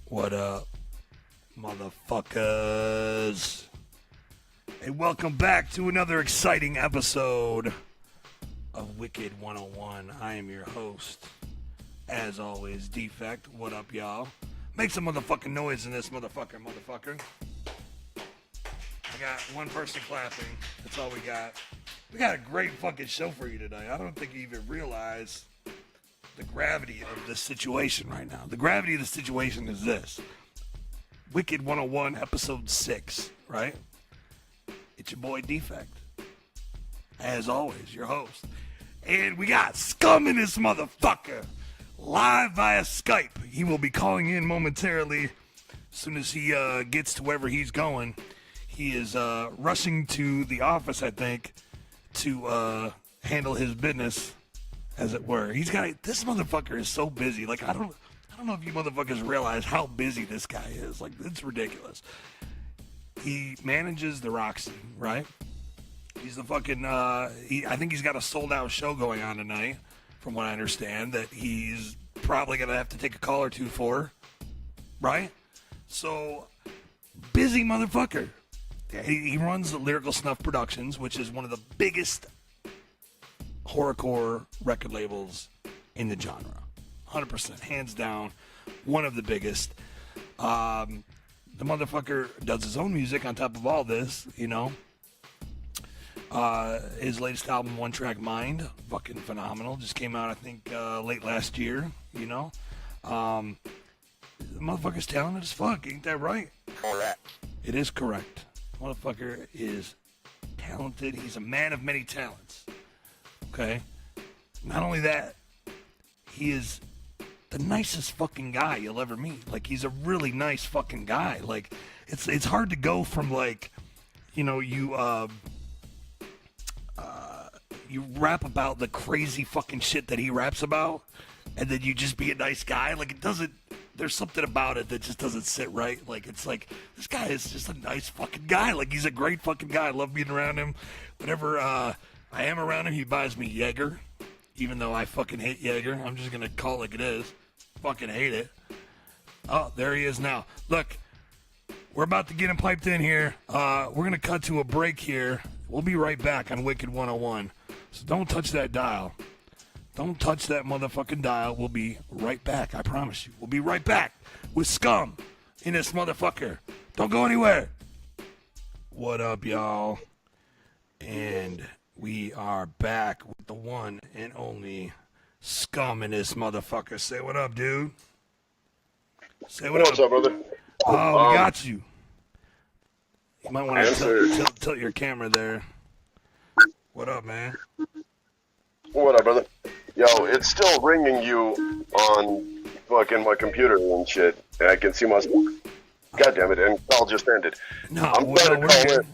What up, motherfuckers? And welcome back to another exciting episode of Wicked 101. I am your host, as always, Defekt. What up, y'all? Make some motherfucking noise in this motherfucker. I got one person clapping. That's all we got. We got a great fucking show for you tonight. I don't think you even realize the gravity of this situation right now. The gravity of the situation is this. Wicked 101, episode 6, right? It's your boy Defekt. As always, your host. And we got Scum in this motherfucker. Live via Skype. He will be calling in momentarily. As soon as he gets to wherever he's going. He is rushing to the office, I think, to handle his business, as it were. This motherfucker is so busy. Like, I don't know if you motherfuckers realize how busy this guy is. Like, it's ridiculous. He manages the Roxy, right? He's the fucking, I think he's got a sold-out show going on tonight, from what I understand, that he's probably going to have to take a call or two for, right? So, busy motherfucker. He runs the Lyrical Snuff Productions, which is one of the biggest horrorcore record labels in the genre. 100%, hands down, one of the biggest. The motherfucker does his own music on top of all this, you know. His latest album, One Track Mind, fucking phenomenal. Just came out, I think, late last year, you know. The motherfucker's talented as fuck, ain't that right? Correct. It is correct. Motherfucker is talented. He's a man of many talents. Okay? Not only that, he is the nicest fucking guy you'll ever meet. Like, he's a really nice fucking guy. Like, it's hard to go from, like, you know, you rap about the crazy fucking shit that he raps about, and then you just be a nice guy. Like, it doesn't, there's something about it that just doesn't sit right. Like, it's like, this guy is just a nice fucking guy. Like, he's a great fucking guy. I love being around him. Whenever I am around him, he buys me Jager, even though I fucking hate Jager. I'm just going to call it like it is. Fucking hate it. Oh, there he is now. Look, we're about to get him piped in here. We're going to cut to a break here. We'll be right back on Wicked 101. So don't touch that dial. Don't touch that motherfucking dial. We'll be right back. I promise you. We'll be right back with Scum in this motherfucker. Don't go anywhere. What up, y'all? And we are back with the one and only Scum in this motherfucker. Say what up, dude. Say what What's up, brother? Oh, we got you. You might want to tilt your camera there. What up, man? What up, brother? Yo, it's still ringing you on fucking my computer and shit. I can see myself. God damn it, and call just ended. No, we're good.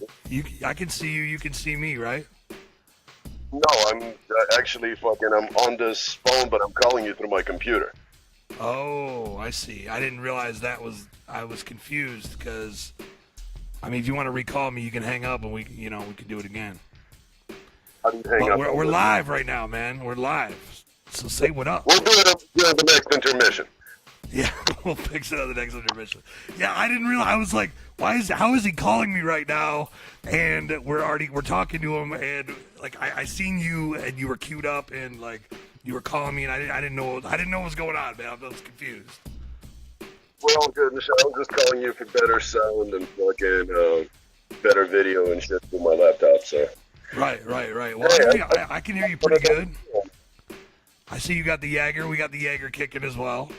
I can see you, you can see me, right? No, I'm actually I'm on this phone, but I'm calling you through my computer. Oh, I see. I didn't realize I was confused because, I mean, if you want to recall me, you can hang up and we can do it again. How do you hang up? We're live right now, man. We're live. So say what up. We'll do it during the next intermission. Yeah, we'll fix it on the next intermission. Yeah, I didn't realize. I was like, how is he calling me right now? And we're talking to him, and like I seen you, and you were queued up, and like you were calling me, and I didn't know what was going on, man. I was confused. We're all good in the show. I'm just calling you for better sound and fucking better video and shit through my laptop. So. Right. Well, I can hear you pretty good. I see you got the Jager. We got the Jager kicking as well.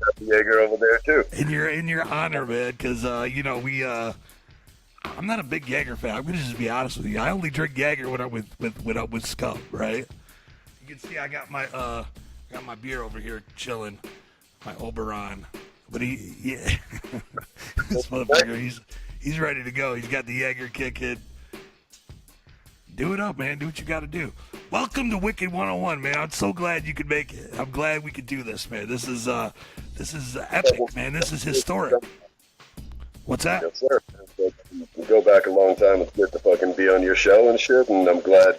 Got the Jager over there too. In your honor, man, because I'm not a big Jager fan. I'm gonna just be honest with you. I only drink Jager when I'm with Scum, right? You can see I got my beer over here chilling, my Oberon. But this motherfucker, he's ready to go. He's got the Jager kicking. Do it up, man. Do what you got to do. Welcome to Wicked 101, man. I'm so glad you could make it. I'm glad we could do this, man. This is epic, man. This is historic. What's that? Yes, sir. We go back a long time. It's good to fucking be on your show and shit, and I'm glad.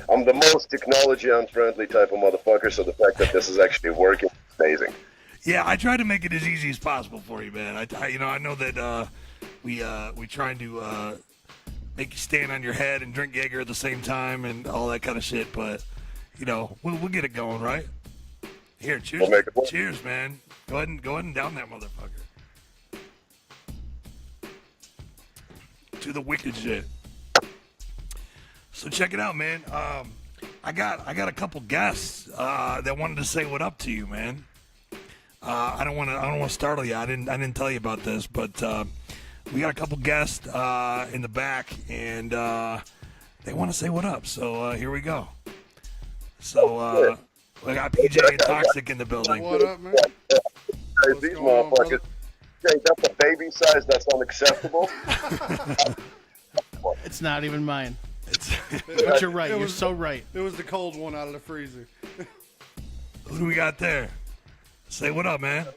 I'm the most technology unfriendly type of motherfucker, so the fact that this is actually working is amazing. Yeah, I try to make it as easy as possible for you, man. I know that we trying to make you stand on your head and drink Jager at the same time and all that kind of shit, but we'll get it going, right? Here, cheers, We'll make it work. cheers, man. Go ahead and down that motherfucker. To the wicked shit. So check it out, man. I got a couple guests that wanted to say what up to you, man. I don't want to startle you. I didn't tell you about this, but we got a couple guests in the back, and they want to say what up. So here we go. So we got PJ and Toxzik in the building. What up, man? Hey, these motherfuckers. Hey, that's a baby size. That's unacceptable. It's not even mine. It's But you're right. You're so right. It was the cold one out of the freezer. who do we got there? Say what up, man.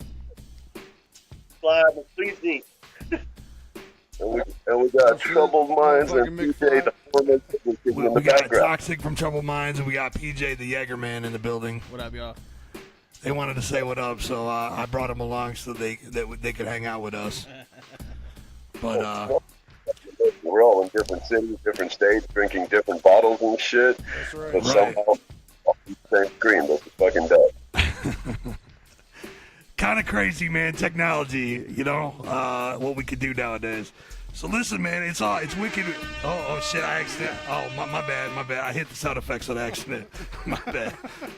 And we got Troubled Minds and Motherfucking PJ, the foreman, in the We got background. Toxzik from Troubled Minds, and we got PJ, the Jager man, in the building. What up, y'all? They wanted to say what up, so I brought them along so they could hang out with us. But We're all in different cities, different states, drinking different bottles and shit. That's right. But somehow, all the same screen. That's fucking dope. kind of crazy, man. Technology, what we could do nowadays. So listen, man, it's wicked. Oh shit! I accident. Oh my bad. I hit the sound effects on accident. my bad.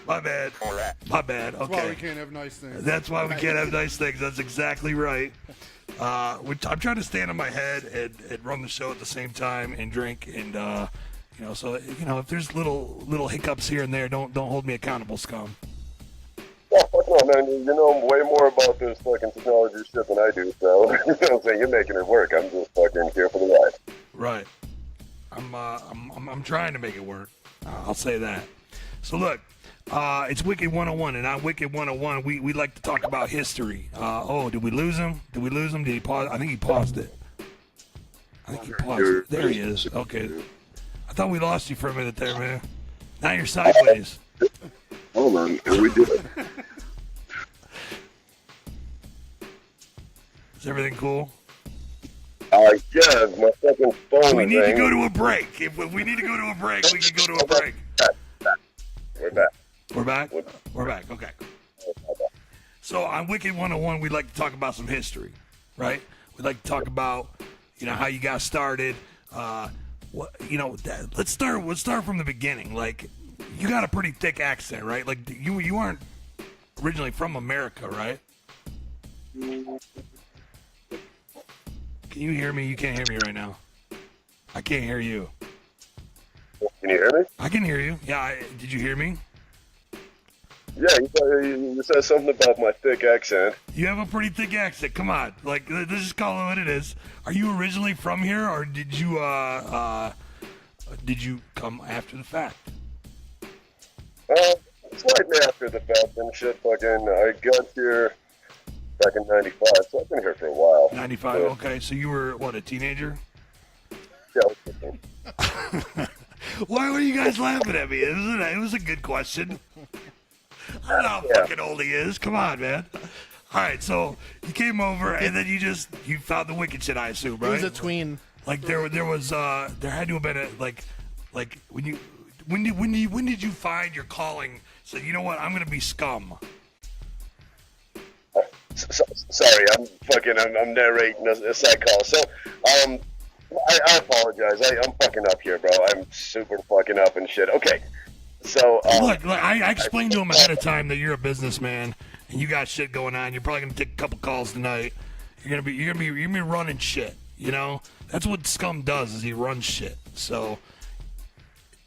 That's why we Okay, can't have nice things. that's why we can't have nice things. That's exactly right. I'm trying to stand on my head and run the show at the same time and drink and so if there's little hiccups here and there, don't hold me accountable, scum. Oh, fuck no, man. You know way more about this fucking technology shit than I do, so you know what I'm saying? You're making it work. I'm just fucking here for the ride. Right. I'm trying to make it work. I'll say that. So look, it's Wicked 101, and on Wicked 101, we like to talk about history. Did we lose him? Did he pause? I think he paused it. There he is. Okay. I thought we lost you for a minute there, man. Now you're sideways. Hold on. We did it. Is everything cool? Yeah, my fucking phone We is need to ringing. go to a break. If we need to go to a break, we can go to a break. We're back. We're back? We're back. Okay. So on Wicked 101, we'd like to talk about some history, right? We'd like to talk about, how you got started. Let's start from the beginning. Like, you got a pretty thick accent, right? Like, you aren't originally from America, right? Can you hear me? You can't hear me right now. I can't hear you. Can you hear me? I can hear you. Yeah, did you hear me? Yeah, you said something about my thick accent. You have a pretty thick accent. Come on. Like, let's just call it what it is. Are you originally from here, or did you come after the fact? Slightly after the fact and shit, fucking, I got here back in 95, so I've been here for a while. 95, okay. So you were, what, a teenager? Yeah, I was 15. Why were you guys laughing at me? It was a good question. I don't know how fucking old he is. Come on, man. All right, so you came over, and then you found the wicked shit, I assume, right? He was a tween. Like there had to have been a like when did you find your calling? So you know what, I'm gonna be scum. Sorry, I'm narrating a side call. So, I apologize. I'm fucking up here, bro. I'm super fucking up and shit. Okay, so Look, I explained to him ahead of time that you're a businessman and you got shit going on. You're probably gonna take a couple calls tonight. You're gonna be running shit. That's what scum does, is he runs shit. So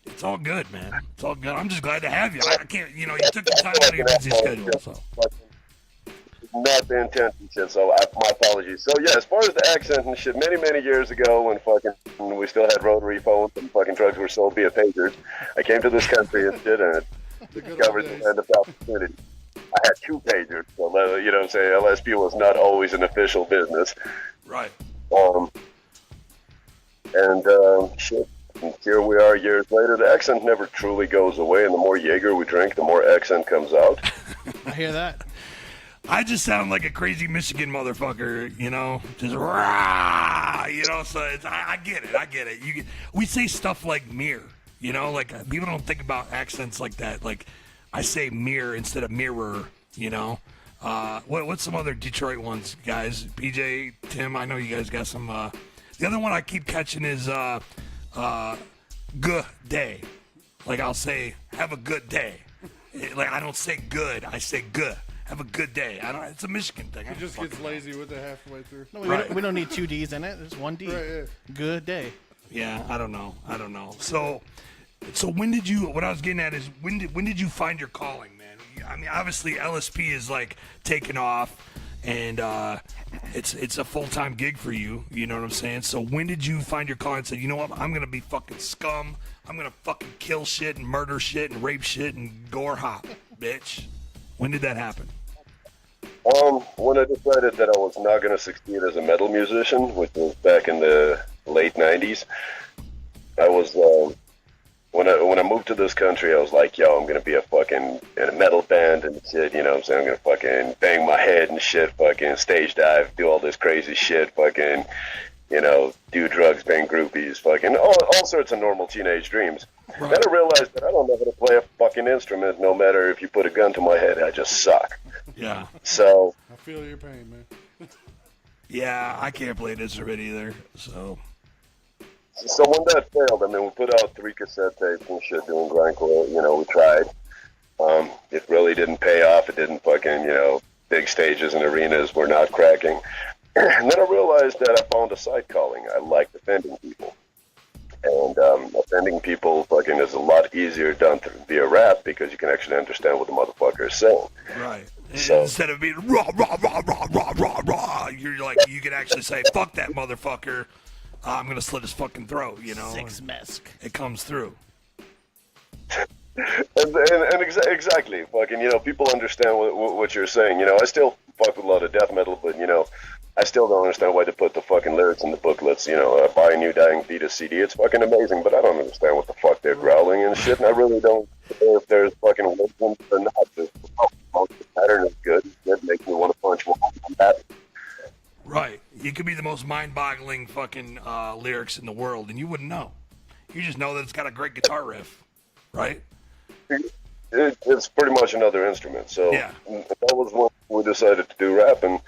it's all good, man. It's all good. I'm just glad to have you. I can't, you took the time out of your busy schedule. So not the intent and shit. So my apologies. So yeah, as far as the accent and shit, many years ago, when we still had rotary phones and fucking drugs were sold via pagers, I came to this country and shit, and discovered the land of opportunity. I had 2 pagers, so you know what I'm saying. LSP was not always an official business. right. Shit. And here we are years later. The accent never truly goes away, and the more Jaeger we drink, the more accent comes out. I hear that. I just sound like a crazy Michigan motherfucker, you know, just rah, you know. So I get it. We say stuff like mirror, you know, like people don't think about accents like that. Like I say mirror instead of mirror, you know. What's some other Detroit ones, guys? PJ, Tim, I know you guys got some. The other one I keep catching is good day. Like I'll say, have a good day. Like I don't say good, I say good. Have a good day. It's a Michigan thing. He just gets lazy with it halfway through. No, we don't need 2 D's in it. There's 1 D. Right, yeah. Good day. Yeah, I don't know. So when did you? What I was getting at is when did you find your calling, man? I mean, obviously LSP is like taking off, and it's a full-time gig for you. You know what I'm saying? So when did you find your calling and say, you know what? I'm gonna be fucking scum. I'm gonna fucking kill shit and murder shit and rape shit and gore hop, bitch. When did that happen? When I decided that I was not going to succeed as a metal musician, which was back in the late 90s, I was, when I moved to this country, I was like, yo, I'm going to be in a metal band and shit, you know what I'm saying? I'm going to fucking bang my head and shit, fucking stage dive, do all this crazy shit, fucking, you know, do drugs, bang groupies, fucking, all sorts of normal teenage dreams. Right. Then I realized that I don't know how to play a fucking instrument, no matter if you put a gun to my head, I just suck. Yeah. So. I feel your pain, man. Yeah, I can't play an instrument either, so. So when that failed, I mean, we put out 3 cassette tapes and shit doing grindcore, you know, we tried. It really didn't pay off. It didn't fucking, you know, big stages and arenas were not cracking. And then I realized that I found a side calling. I liked offending people. And offending people fucking is a lot easier done via rap because you can actually understand what the motherfucker is saying. Right. So, instead of being rah, rah, rah, rah, rah, rah, rah, you're like, you can actually say, fuck that motherfucker. I'm going to slit his fucking throat, you know. 6 mesk. It comes through. and exactly. Fucking, you know, people understand what you're saying. You know, I still fuck with a lot of death metal, but, you know, I still don't understand why they put the fucking lyrics in the booklets. You know, buy a new Dying Fetus CD. It's fucking amazing, but I don't understand what the fuck they're growling and shit, and I really don't know if there's fucking wisdom or not. Just, the pattern is good. It makes me want to punch one. Right. You could be the most mind-boggling fucking lyrics in the world, and you wouldn't know. You just know that it's got a great guitar riff, right? It's pretty much another instrument. So yeah. That was when we decided to do rap, and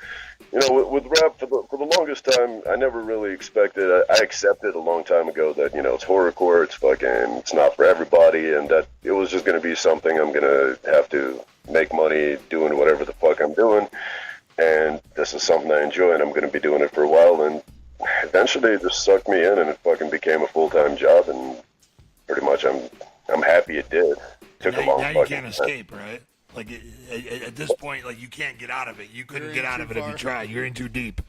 you know, with rap for the longest time, I never really expected. I accepted a long time ago that, you know, it's horrorcore, it's not for everybody, and that it was just going to be something I'm going to have to make money doing whatever the fuck I'm doing. And this is something I enjoy, and I'm going to be doing it for a while. And eventually, it just sucked me in, and it fucking became a full-time job. And pretty much, I'm happy it did. Took a long now fucking you can't time. escape, right? Like at this point, like you can't get out of it. You couldn't get out of it if you tried. You're in too deep.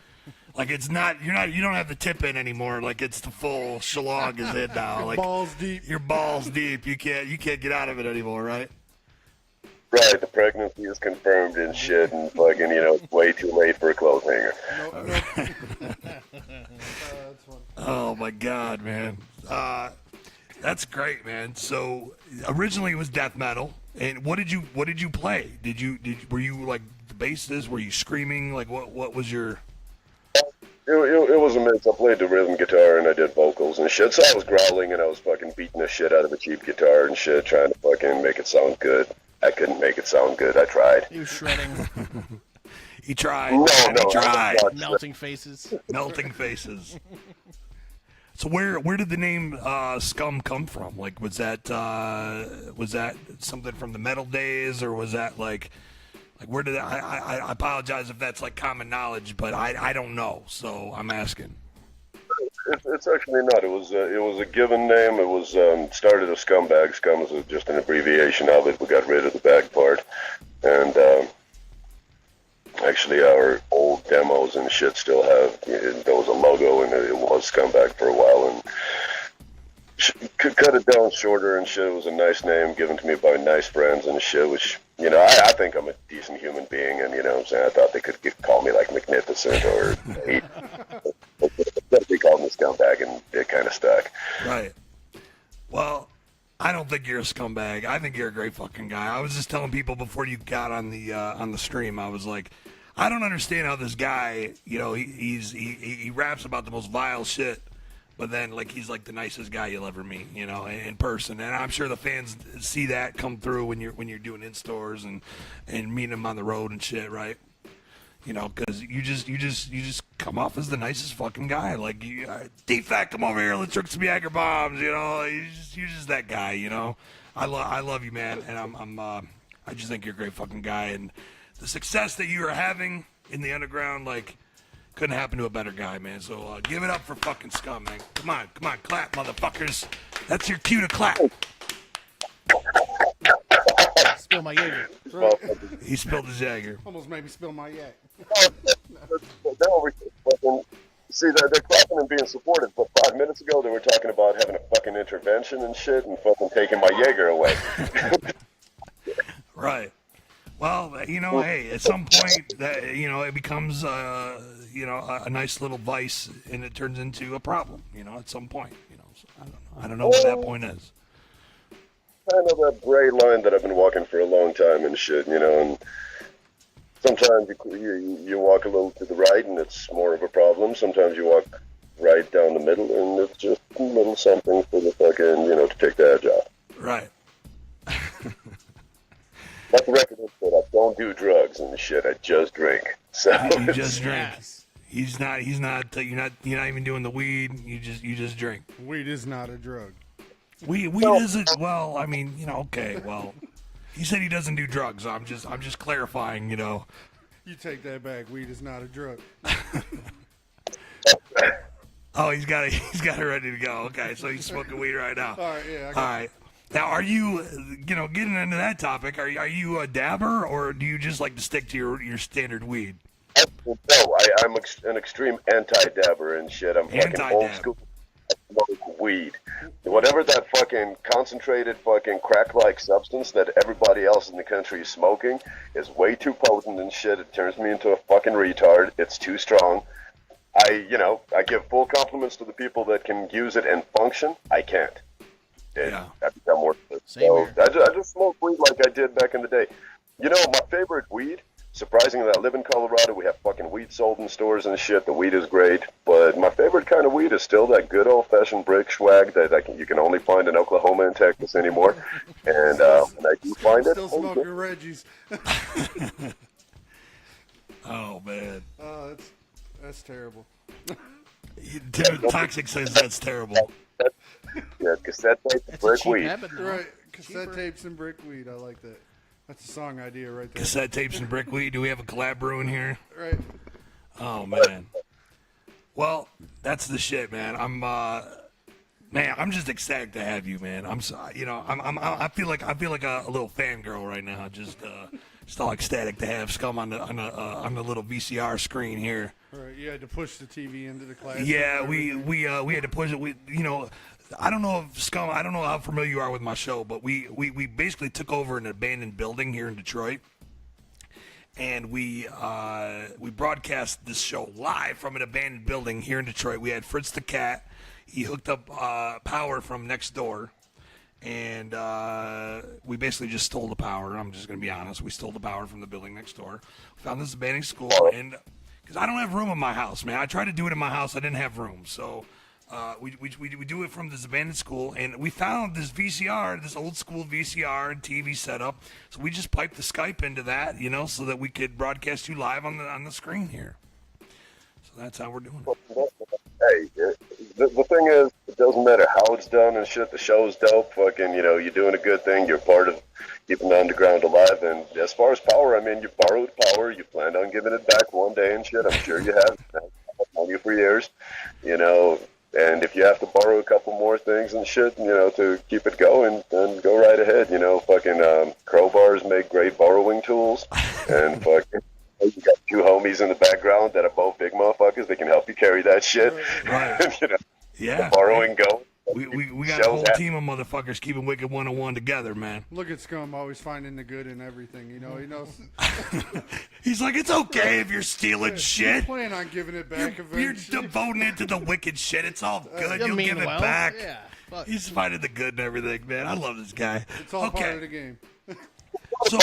Like it's not. You don't have the tip in anymore. Like it's the full shalog is in now. Like balls deep. You're balls deep. You can't get out of it anymore, right? Right, the pregnancy is confirmed and shit, and fucking, you know, it's way too late for a clothes hanger. Oh my God, man. That's great, man. So originally it was death metal, and what did you play? Were you like the bassist? Were you screaming? Like what was your? It was a mix. I played the rhythm guitar and I did vocals and shit. So I was growling and I was fucking beating the shit out of a cheap guitar and shit, trying to fucking make it sound good. I couldn't make it sound good. I tried. You shredding. He tried. No, he tried. Melting faces. Melting faces. So where did the name Scum come from? Like, was that something from the metal days, or was that like where did I apologize if that's like common knowledge, but I don't know, so I'm asking. It's actually not. It was a given name. It was started as Scumbag. Scum is just an abbreviation of it. We got rid of the bag part, and actually our old demos and shit still have. There was a logo, and it was Scumbag for a while, and could cut it down shorter and shit. It was a nice name given to me by nice friends and shit, which, you know, I think I'm a decent human being, and, you know what I'm saying, I thought they could call me like Magnificent or they called me Scumbag, and it kind of stuck. Right. Well, I don't think you're a scumbag. I think you're a great fucking guy. I was just telling people before you got on the stream. I was like, I don't understand how this guy, you know, he raps about the most vile shit, but then like he's like the nicest guy you'll ever meet, you know, in person. And I'm sure the fans see that come through when you're doing in stores and meeting them on the road and shit, right? You know, because you just come off as the nicest fucking guy. Like, Defekt, come over here, let's drink some Jager bombs. You know, you're just that guy. You know, I love you, man, and I just think you're a great fucking guy. And the success that you are having in the underground, like, couldn't happen to a better guy, man. So give it up for fucking Scum, man. Come on, clap, motherfuckers. That's your cue to clap. Spill my Jager. Right. He spilled his Jager. Almost made me spill my yak. See, they're clapping and being supportive, but 5 minutes ago they were talking about having a fucking intervention and shit and fucking taking my Jaeger away. Right. Well, you know, hey, at some point that, you know, it becomes you know, a nice little vice and it turns into a problem, you know, at some point, you know. So I don't know what that point is. Kind of that gray line that I've been walking for a long time and shit, you know, and sometimes you walk a little to the right and it's more of a problem. Sometimes you walk right down the middle and it's just a little something for the fucking, you know, to take the edge off. Right. But the record is that I don't do drugs and shit. I just drink. So You just drink. Yes. He's not you're not even doing the weed. You just drink. Weed is not a drug. Weed isn't, well, I mean, you know, okay, well, he said he doesn't do drugs. I'm just clarifying, you know. You take that back. Weed is not a drug. Oh, he's got it ready to go. Okay, so he's smoking weed right now. All right, yeah. All right. Now, are you, you know, getting into that topic, are you a dabber, or do you just like to stick to your standard weed? no, I'm an extreme anti-dabber and shit. I'm fucking Anti-dab. old school. I smoke weed. Whatever that fucking concentrated fucking crack-like substance that everybody else in the country is smoking is way too potent and shit. It turns me into a fucking retard. It's too strong. I give full compliments to the people that can use it and function. I can't. Yeah. I become worthless. Same So here. I just smoke weed like I did back in the day. You know, my favorite weed, surprisingly, I live in Colorado. We have fucking weed sold in stores and shit. The weed is great. But my favorite kind of weed is still that good old-fashioned brick swag that you can only find in Oklahoma and Texas anymore. And when I do find it, Still smoking Reggie's. Oh, man. Oh, that's terrible. Toxzik says that's terrible. yeah, cassette tape, That's a brick cheap weed. habit now. Right. Cassette Cheaper. tapes and brick weed. I like that. That's a song idea right there. Cassette tapes and brick weed. Do we have a collab brewing here? Right. Oh, man. Well, that's the shit, man. I'm just ecstatic to have you, man. I'm so, you know, I feel like a little fangirl right now. Just all ecstatic to have Scum on the little VCR screen here. Right. You had to push the TV into the class. Yeah, we had to push it. We, you know, I don't know if Scum. I don't know how familiar you are with my show, but we basically took over an abandoned building here in Detroit, and we broadcast this show live from an abandoned building here in Detroit. We had Fritz the Cat. He hooked up power from next door, and we basically just stole the power. I'm just going to be honest. We stole the power from the building next door. We found this abandoned school, and because I don't have room in my house, man. I tried to do it in my house. I didn't have room, so we do it from this abandoned school, and we found this VCR, this old school VCR and TV setup. So we just piped the Skype into that, you know, so that we could broadcast you live on the screen here. So that's how we're doing it. Hey, the thing is, it doesn't matter how it's done and shit. The show's dope. Fucking, you know, you're doing a good thing. You're part of keeping the underground alive. And as far as power, I mean, you borrowed power. You planned on giving it back one day and shit. I'm sure you have. I've known you for years, you know. And if you have to borrow a couple more things and shit, you know, to keep it going, then go right ahead. You know, fucking crowbars make great borrowing tools, and fucking. You got two homies in the background that are both big motherfuckers. They can help you carry that shit. Right. You know, Yeah. borrowing go. We got a whole team of motherfuckers keeping Wicked 101 together, man. Look at Scum always finding the good in everything. You know, he knows. He's like, it's okay if you're stealing shit. You plan on giving it back You're eventually. devoting it to the wicked shit. It's all good. You You'll mean give it well. back. Yeah. fuck? He's finding the good and everything, man. I love this guy. It's all part of the game. So,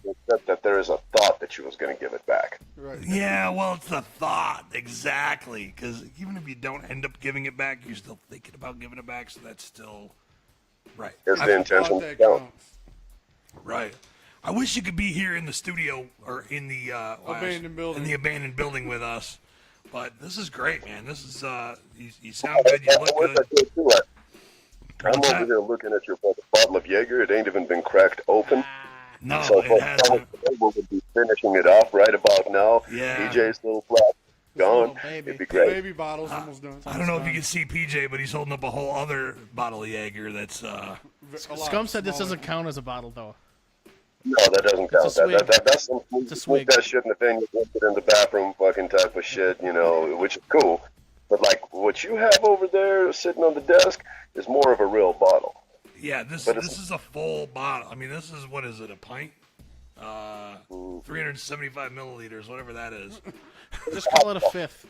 except that there is a thought that she was going to give it back. Right. yeah, well, it's the thought, exactly. Because even if you don't end up giving it back, you're still thinking about giving it back, so that's still right. It's I- the intention. That No. counts. Right. I wish you could be here in the studio or in the Abandoned building. in the abandoned building with us. But this is great, man. This is you sound good, you look good. I'm What's over that? here looking at your bottle of Jager. It ain't even been cracked open. No, So it hasn't. we'll be finishing it off right about now. Yeah. PJ's little flat gone. little baby. It'd be great. Baby bottle's almost done. I don't know if you can see PJ, but he's holding up a whole other bottle of Jaeger that's A lot Scum said this smaller. doesn't count as a bottle, though. No, that doesn't count. It's a swig. That's some It's a swig. that shit in the thing you put it in the bathroom fucking type of shit, you know, which is cool. But like what you have over there sitting on the desk is more of a real bottle. yeah. This But it's- is a full bottle. I mean, this is what is it? A pint? 375 milliliters, whatever that is. Just call it a fifth.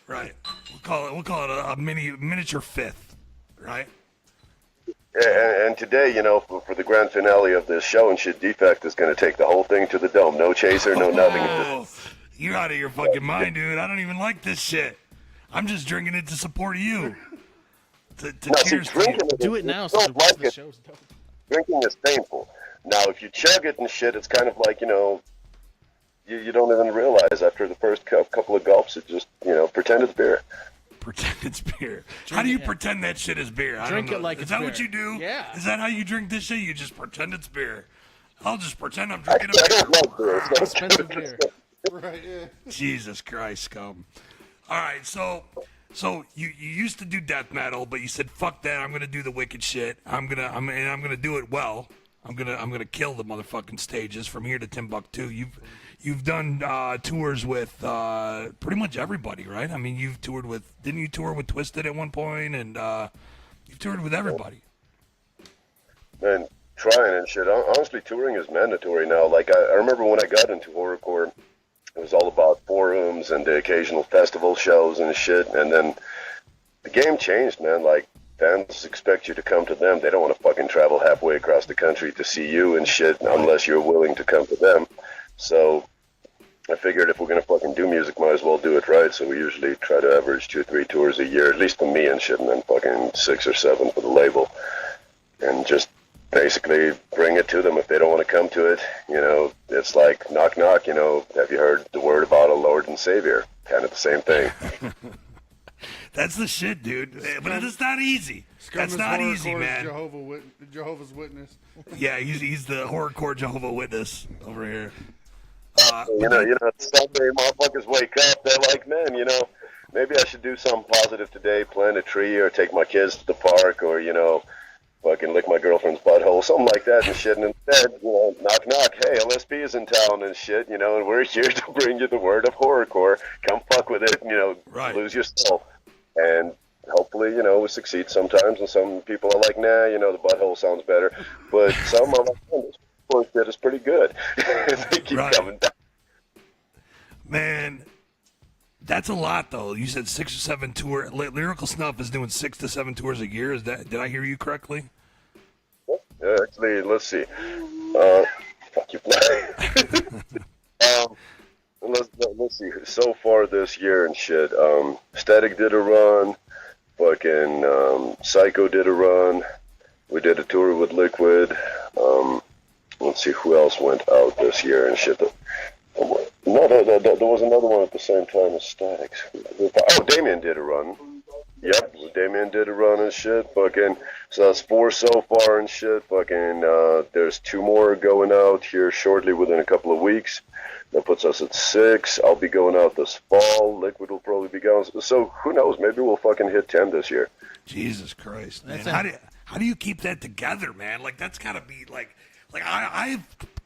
Right. We'll call it a miniature fifth. Right. And today, you know, for the grand finale of this show and shit, Defekt is going to take the whole thing to the dome. No chaser, no nothing. Oh, you're out of your fucking mind, dude. I don't even like this shit. I'm just drinking it to support you. To Now, see, cheers to you. drinking Do it now so don't the rest of like the it. show's dope. Drinking is painful. Now, if you chug it and shit, it's kind of like, you know, you don't even realize after the first couple of gulps, it just, you know, pretend it's beer. Pretend it's beer. How do you it. pretend that shit is beer? I Drink don't it know. like Is it's that what beer. you do? Yeah. Is that how you drink this shit? You just pretend it's beer. I'll just pretend I'm drinking I a beer. don't like beer. So Expensive beer. Right, yeah. Jesus Christ, scum. All right, so you used to do death metal, but you said fuck that. I'm gonna do the wicked shit. I'm gonna do it well. I'm gonna kill the motherfucking stages from here to Timbuktu. You've done tours with pretty much everybody, right? I mean, didn't you tour with Twisted at one point, and you've toured with everybody. Man, trying and shit. Honestly, touring is mandatory now. Like, I remember when I got into horrorcore, it was all about forums and the occasional festival shows and shit. And then the game changed, man. Like, fans expect you to come to them. They don't want to fucking travel halfway across the country to see you and shit unless you're willing to come to them. So I figured if we're going to fucking do music, might as well do it right. So we usually try to average 2 or 3 tours a year, at least for me and shit, and then fucking 6 or 7 for the label. And just basically bring it to them. If they don't want to come to it, you know, it's like knock knock, you know, have you heard the word about a Lord and Savior? Kind of the same thing. That's the shit, dude. But it's not easy. Scum That's is not easy, horrorcore's man. Jehovah's Witness. Yeah, he's the horrorcore Jehovah Witness over here. You know, Sunday motherfuckers wake up, they're like, man, you know, maybe I should do something positive today, plant a tree or take my kids to the park or, you know, fucking lick my girlfriend's butthole, something like that and shit. And instead, you know, knock knock, hey, LSP is in town and shit, you know, and we're here to bring you the word of horrorcore. Come fuck with it, and, you know, Right. lose your soul. And hopefully, you know, we succeed sometimes, and some people are like, nah, you know, the butthole sounds better. But some are like, oh, this bullshit is pretty good. They keep Right. coming back. Man, that's a lot, though. You said 6 or 7 tour. Lyrical Snuff is doing 6 to 7 tours a year. Did I hear you correctly? Actually, let's see. Fuck you. Let's see. So far this year and shit, Static did a run. Fucking Psycho did a run. We did a tour with Liquid. Let's see who else went out this year and shit. No, there was another one at the same time as Statics. Oh, Damien did a run. Yep, Damien did a run and shit. Fucking, so that's 4 so far and shit. Fucking, there's 2 more going out here shortly within a couple of weeks. That puts us at 6. I'll be going out this fall. Liquid will probably be going. So who knows? Maybe we'll fucking hit 10 this year. Jesus Christ, man. That's How do you keep that together, man? Like, that's got to be, like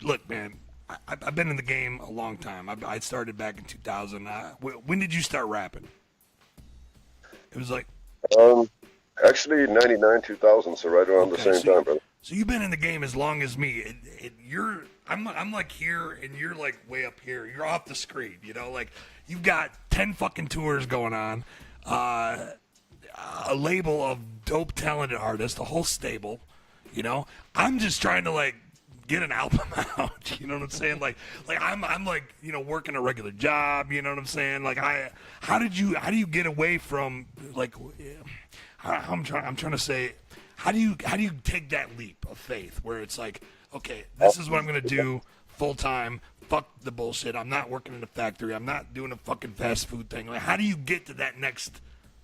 look, man, I've been in the game a long time. I started back in 2000. When did you start rapping? It was like... Actually, 99, 2000, so right around the same time, brother. So you've been in the game as long as me. I'm like here, and you're like way up here. You're off the screen, you know. Like you've got 10 fucking tours going on. a label of dope, talented artists, a whole stable. You know, I'm just trying to like get an album out. You know what I'm saying? Like I'm like, you know, working a regular job. You know what I'm saying? Like how do you get away from like? I'm trying to say, how do you take that leap of faith where it's like, okay, this is what I'm gonna do full time. Fuck the bullshit. I'm not working in a factory. I'm not doing a fucking fast food thing. Like, how do you get to that next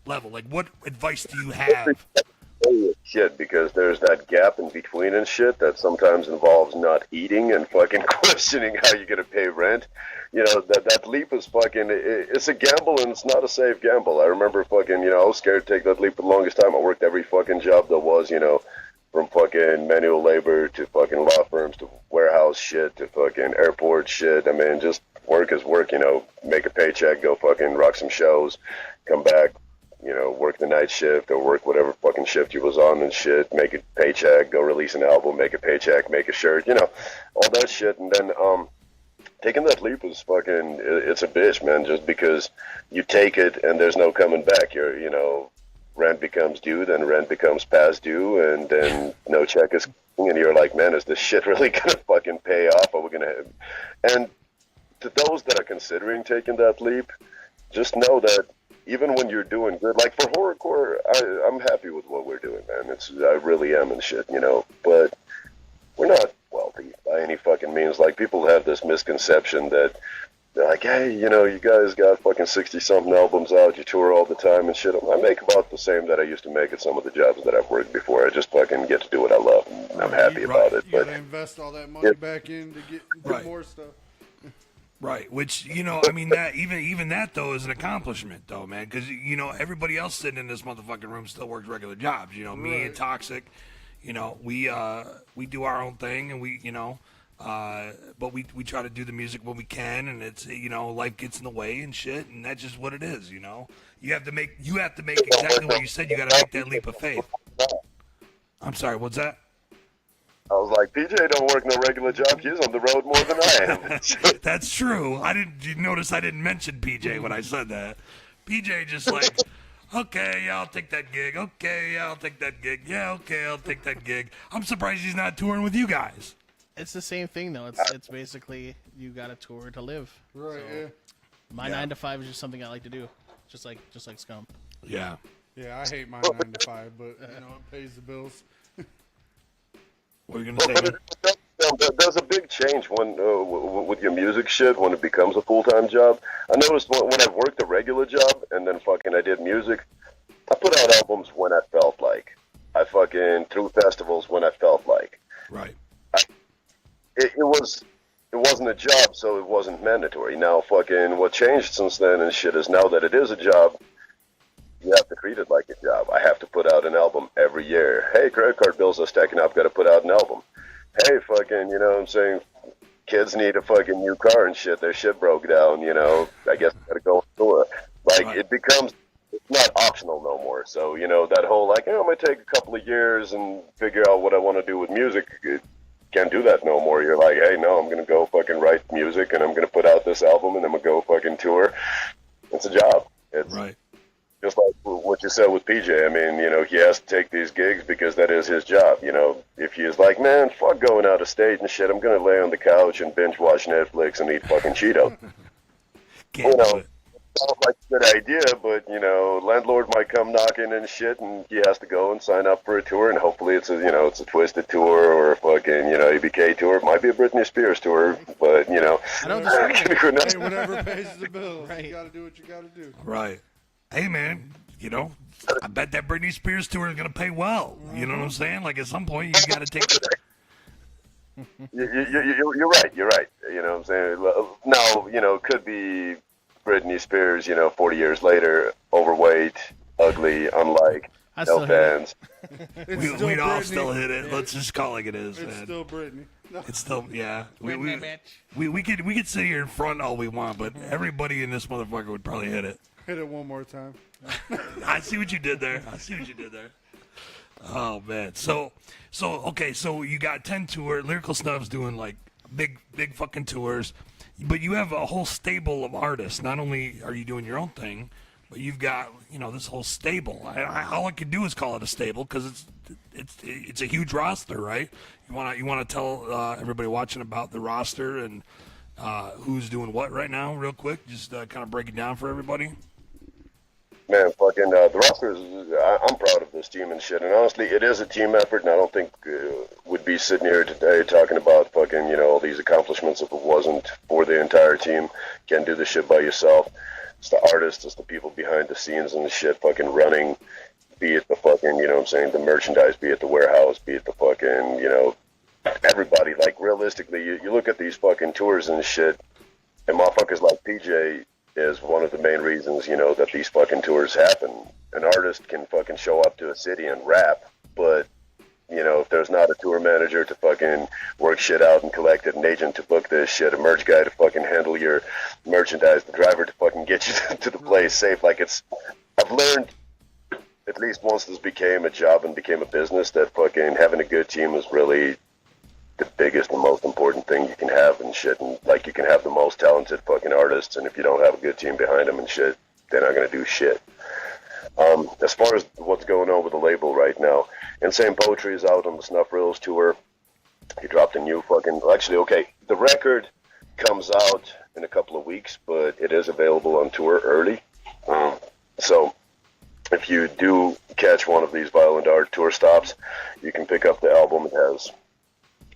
level? Like, what advice do you have? Shit, because there's that gap in between and shit that sometimes involves not eating and fucking questioning how you're gonna pay rent. You know, that leap is fucking, it's a gamble and it's not a safe gamble. I remember fucking, you know, I was scared to take that leap for the longest time. I worked every fucking job there was, you know, from fucking manual labor to fucking law firms to warehouse shit to fucking airport shit. I mean, just work is work, you know, make a paycheck, go fucking rock some shows, come back, you know, work the night shift or work whatever fucking shift you was on and shit, make a paycheck, go release an album, make a paycheck, make a shirt, you know, all that shit. And then, taking that leap is fucking, it's a bitch, man, just because you take it and there's no coming back. You're, you know, rent becomes due, then rent becomes past due, and then no check is coming, and you're like, man, is this shit really gonna fucking pay off? Are we gonna have... And to those that are considering taking that leap, just know that even when you're doing good, like for horrorcore, I'm happy with what we're doing, man. I really am and shit, you know, but we're not wealthy by any fucking means. Like, people have this misconception that they're like, hey, you know, you guys got fucking 60-something albums out, you tour all the time and shit. I make about the same that I used to make at some of the jobs that I've worked before. I just fucking get to do what I love, and I'm happy about it. You But gotta invest all that money back in to get more stuff. Right, which, you know, I mean, that even that though is an accomplishment though, man, because, you know, everybody else sitting in this motherfucking room still works regular jobs. You know, me and Toxzik, you know, we do our own thing, and we, you know, but we try to do the music when we can, and it's, you know, life gets in the way and shit, and that's just what it is. You know, you have to make exactly what you said. You got to make that leap of faith. I'm sorry, what's that? I was like, PJ don't work no regular job. He's on the road more than I am. That's true. You notice I didn't mention PJ when I said that. PJ just like, okay, yeah, I'll take that gig. Okay, yeah, I'll take that gig. Yeah, okay, I'll take that gig. I'm surprised he's not touring with you guys. It's the same thing though. It's basically you got a tour to live. Right, So, yeah. My 9 to 5 is just something I like to do, just like Scum. Yeah. Yeah, I hate my 9 to 5, but, you know, it pays the bills. What are you going to say? But there's a big change when with your music shit when it becomes a full-time job. I noticed when I worked a regular job and then fucking I did music, I put out albums when I felt like. I fucking threw festivals when I felt like. Right. It wasn't a job, so it wasn't mandatory. Now fucking what changed since then and shit is now that it is a job, you have to treat it like a job. I have to put out an album every year. Hey, credit card bills are stacking up, got to put out an album. Hey, fucking, you know what I'm saying, kids need a fucking new car and shit. Their shit broke down, you know, I guess I got to go on tour. Like, Right. It becomes, it's not optional no more. So, you know, that whole, like, I'm going to take a couple of years and figure out what I want to do with music, can't do that no more. You're like, hey, no, I'm going to go fucking write music and I'm going to put out this album and I'm going to go fucking tour. It's a job. It's Right. just like what you said with PJ. I mean, you know, he has to take these gigs because that is his job. You know, if he's like, man, fuck going out of state and shit, I'm going to lay on the couch and binge watch Netflix and eat fucking Cheetos. Can't You know, do it. sounds like a good idea, but, you know, landlord might come knocking and shit, and he has to go and sign up for a tour, and hopefully it's a, you know, it's a Twisted tour or a fucking, you know, ABK tour. It might be a Britney Spears tour, but, you know. I don't disagree. Hey, whatever pays the bills. Right. You gotta do what you gotta do. Right. Hey, man, you know, I bet that Britney Spears tour is going to pay well. You know what I'm saying? Like, at some point, you got to take it. You're right. You're right. You know what I'm saying? Now, you know, it could be Britney Spears, you know, 40 years later, overweight, ugly, unlike, I still no hate it. fans. It's We'd all Britney. still hit it. Let's just call it like it is, It's man. still Britney. No. It's still, yeah. Britney, bitch. We could sit here in front all we want, but everybody in this motherfucker would probably hit it. Hit it one more time. I see what you did there. Oh man. So okay. So you got 10 tour. Lyrical Snub's doing like big fucking tours, but you have a whole stable of artists. Not only are you doing your own thing, but you've got, you know, this whole stable. All I can do is call it a stable because it's a huge roster, right? You want to tell everybody watching about the roster and who's doing what right now, real quick. Just kind of break it down for everybody. Man, fucking the roster is. I'm proud of this team and shit. And honestly, it is a team effort. And I don't think we'd be sitting here today talking about fucking, you know, all these accomplishments if it wasn't for the entire team. Can't do this shit by yourself. It's the artists, it's the people behind the scenes and the shit fucking running. Be it the fucking, you know what I'm saying, the merchandise, be it the warehouse, be it the fucking, you know, everybody. Like, realistically, you look at these fucking tours and shit, and motherfuckers like PJ is one of the main reasons, you know, that these fucking tours happen. An artist can fucking show up to a city and rap, but, you know, if there's not a tour manager to fucking work shit out and collect it, an agent to book this shit, a merch guy to fucking handle your merchandise, the driver to fucking get you to the place safe, like I've learned, at least once this became a job and became a business, that fucking having a good team is really the biggest and most important thing you can have and shit. And like, you can have the most talented fucking artists, and if you don't have a good team behind them and shit, they're not gonna do shit. As far as what's going on with the label right now, Insane Poetry is out on the Snuff Reels tour. He dropped a new fucking, actually, okay, the record comes out in a couple of weeks, but it is available on tour early. So if you do catch one of these Violent Art tour stops, you can pick up the album. It has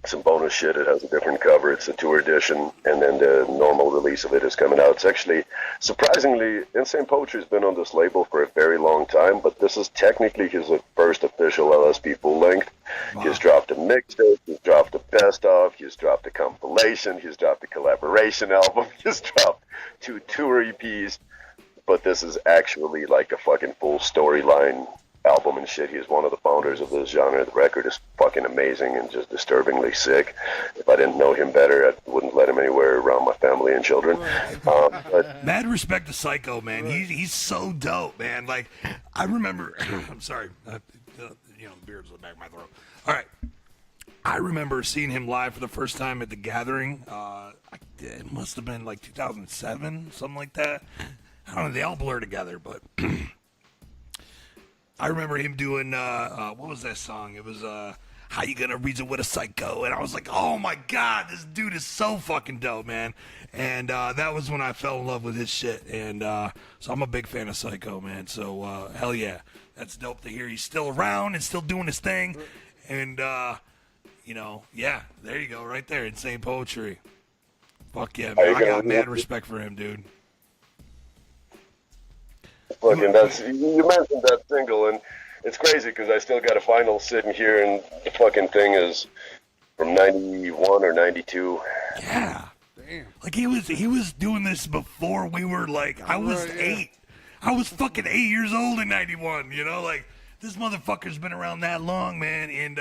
some bonus shit. It has a different cover. It's a tour edition, and then the normal release of it is coming out. It's actually, surprisingly, Insane Poetry has been on this label for a very long time, but this is technically his first official LSP full length. Wow. He's dropped a mixtape, he's dropped a best of, he's dropped a compilation, he's dropped a collaboration album, he's dropped 2 tour EPs, but this is actually like a fucking full storyline album and shit. He is one of the founders of this genre. The record is fucking amazing and just disturbingly sick. If I didn't know him better, I wouldn't let him anywhere around my family and children. But mad respect to Psycho, man. He's so dope, man. Like, I remember, I'm sorry, you know, the beard's in the back of my throat. All right. I remember seeing him live for the first time at the Gathering. It must have been like 2007, something like that. I don't know, they all blur together, but I remember him doing, what was that song? It was, How You Gonna Reason with a Psycho? And I was like, oh my God, this dude is so fucking dope, man. And that was when I fell in love with his shit. And so I'm a big fan of Psycho, man. So hell yeah, that's dope to hear he's still around and still doing his thing. And, you know, yeah, there you go, right there, Insane Poetry. Fuck yeah, man. I got mad respect for him, dude. Fucking, that's, you mentioned that single, and it's crazy because I still got a vinyl sitting here, and the fucking thing is from 91 or 92. Yeah. Damn. Like, he was doing this before we were, like, I was 8. I was fucking 8 years old in 91, you know? Like, this motherfucker's been around that long, man, and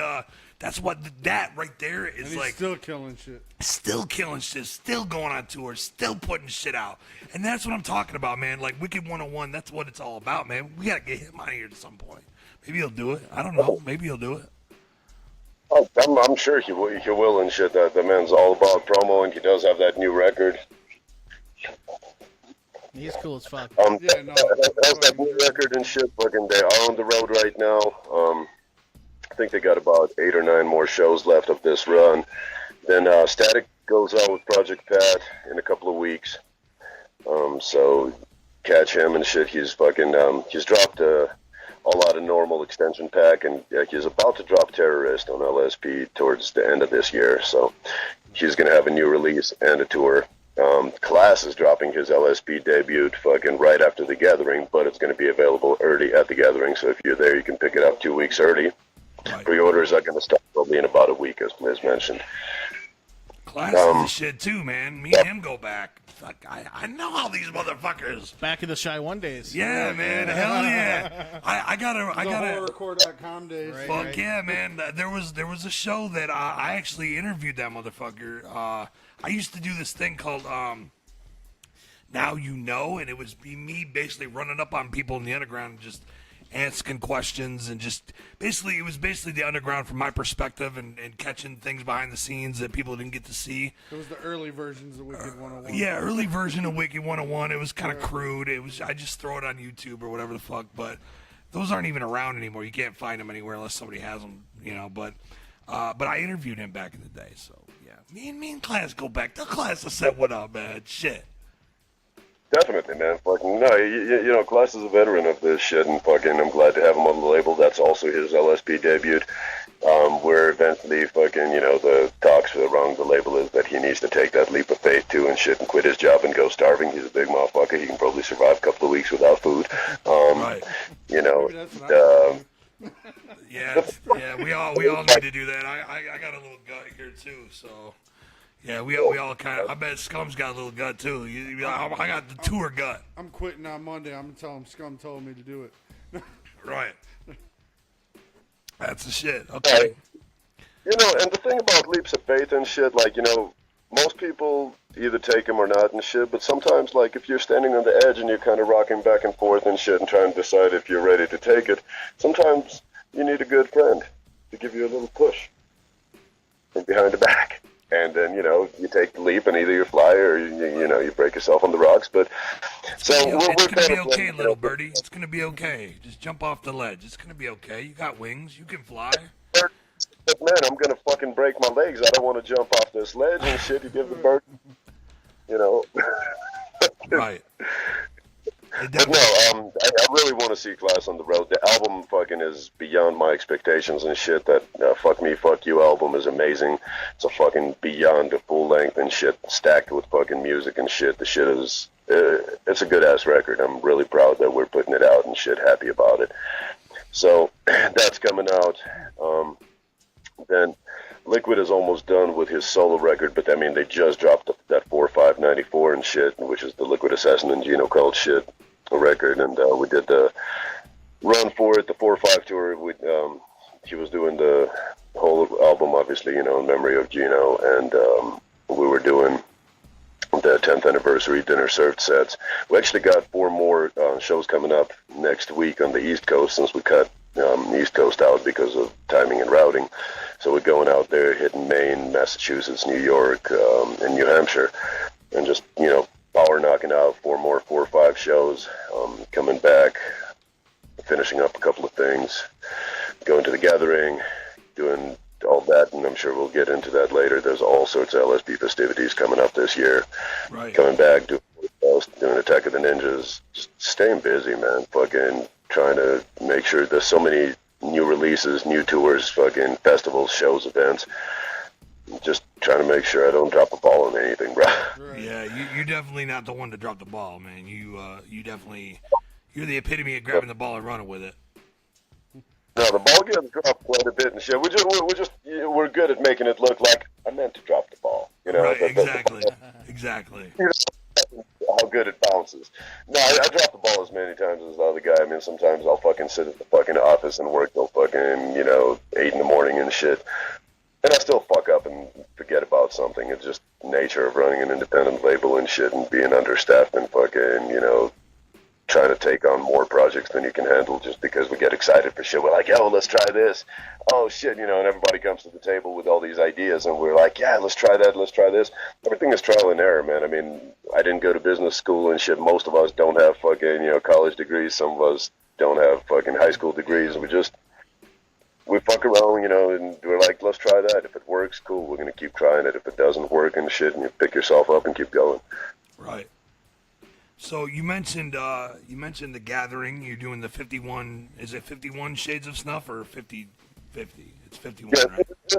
that's what, that right there is, and he's like, still killing shit. Still killing shit, still going on tour, still putting shit out. And that's what I'm talking about, man. Like, Wicked 101, that's what it's all about, man. We gotta get him out of here at some point. Maybe he'll do it. I don't know. Maybe he'll do it. Oh, I'm sure he will and shit. The man's all about promo, and he does have that new record. He's cool as fuck. Has that new record and shit. Fucking, they are on the road right now. I think they got about 8 or 9 more shows left of this run. Then Static goes out with Project Pat in a couple of weeks. So catch him and shit. He's fucking he's dropped a lot of normal extension pack, and he's about to drop Terrorist on LSP towards the end of this year. So he's gonna have a new release and a tour. Class is dropping his LSP debut fucking right after the Gathering, but it's going to be available early at the Gathering. So if you're there, you can pick it up 2 weeks early. Right. Pre-orders are going to start probably in about a week, as Liz mentioned. Class is the shit too, man. Me and him go back. Fuck, I know all these motherfuckers. Back in the Shy One days. Yeah, man. Hell yeah. I gotta. Horrorcore.com days. Right, fuck yeah, man. There was a show that I actually interviewed that motherfucker. I used to do this thing called Now You Know, and it was me basically running up on people in the underground and just asking questions, and just basically, it was basically the underground from my perspective, and catching things behind the scenes that people didn't get to see. It was the early versions of Wicked 101. Yeah, early version of Wicked 101. It was kind of crude. I just throw it on YouTube or whatever the fuck, but those aren't even around anymore. You can't find them anywhere unless somebody has them, but I interviewed him back in the day, so yeah. Me and Class go back. Tell Class to set one up, man. Shit. Definitely, man. Fucking no, you know, Class is a veteran of this shit, and fucking, I'm glad to have him on the label. That's also his LSP debut. Where eventually, fucking, you know, the talks around the label is that he needs to take that leap of faith too and shit, and quit his job and go starving. He's a big motherfucker. He can probably survive a couple of weeks without food. Right. You know. Yeah, we all need to do that. I got a little gut here too, so. Yeah, we all kind of. I bet Scum's got a little gut too. I got the tour gut. I'm quitting on Monday. I'm gonna tell him Scum told me to do it. Right. That's the shit. Okay. You know, and the thing about leaps of faith and shit, like, you know, most people either take them or not and shit, but sometimes, like, if you're standing on the edge and you're kind of rocking back and forth and shit and trying to decide if you're ready to take it, sometimes you need a good friend to give you a little push from behind the back. And then, you know, you take the leap and either you fly or, you know, you break yourself on the rocks. But so it's we're going to be kind of okay, little birdie. It's going to be okay. Just jump off the ledge. It's going to be okay. You got wings. You can fly. But man, I'm going to fucking break my legs. I don't want to jump off this ledge and shit. You give the bird, you know. Right. But no, I really want to see Class on the road. The album fucking is beyond my expectations and shit. That Fuck Me, Fuck You album is amazing. It's a fucking beyond a full length and shit, stacked with fucking music and shit. The shit is, it's a good ass record. I'm really proud that we're putting it out and shit, happy about it. So that's coming out. Then Liquid is almost done with his solo record, but I mean, they just dropped that 4-5-94 and shit, which is the Liquid Assassin and Geno Cult shit record, and we did the run for it, the 4-5 tour. He was doing the whole album, obviously, you know, in memory of Geno, and we were doing the 10th anniversary dinner served sets. We actually got 4 more shows coming up next week on the East Coast, since we cut East Coast out because of timing and routing. So we're going out there, hitting Maine, Massachusetts, New York, and New Hampshire, and just, you know, power knocking out 4 or 5 shows, coming back, finishing up a couple of things, going to the Gathering, doing all that, and I'm sure we'll get into that later. There's all sorts of LSP festivities coming up this year. Right. Coming back, doing Attack of the Ninjas, just staying busy, man, fucking trying to make sure there's so many new releases, new tours, fucking festivals, shows, events. Just trying to make sure I don't drop a ball on anything, bro. Right. Yeah, you're definitely not the one to drop the ball, man. You definitely, you're the epitome of grabbing the ball and running with it. No, the ball gets dropped quite a bit and shit. We're good at making it look like I meant to drop the ball. You know, Right, exactly. Exactly. How good it bounces. No, I drop the ball as many times as the other guy. I mean, sometimes I'll fucking sit at the fucking office and work till fucking, 8 in the morning and shit. And I still fuck up and forget about something. It's just nature of running an independent label and shit and being understaffed and fucking, trying to take on more projects than you can handle just because we get excited for shit. We're like, yo, let's try this. Oh, shit, and everybody comes to the table with all these ideas and we're like, yeah, let's try that, let's try this. Everything is trial and error, man. I mean, I didn't go to business school and shit. Most of us don't have fucking, college degrees. Some of us don't have fucking high school degrees. We fuck around, and we're like, let's try that. If it works, cool, we're going to keep trying it. If it doesn't work and shit, and you pick yourself up and keep going. Right. So you mentioned the Gathering. You're doing the 51. Is it 51 Shades of Snuff or 50? It's 51, yeah, right? It's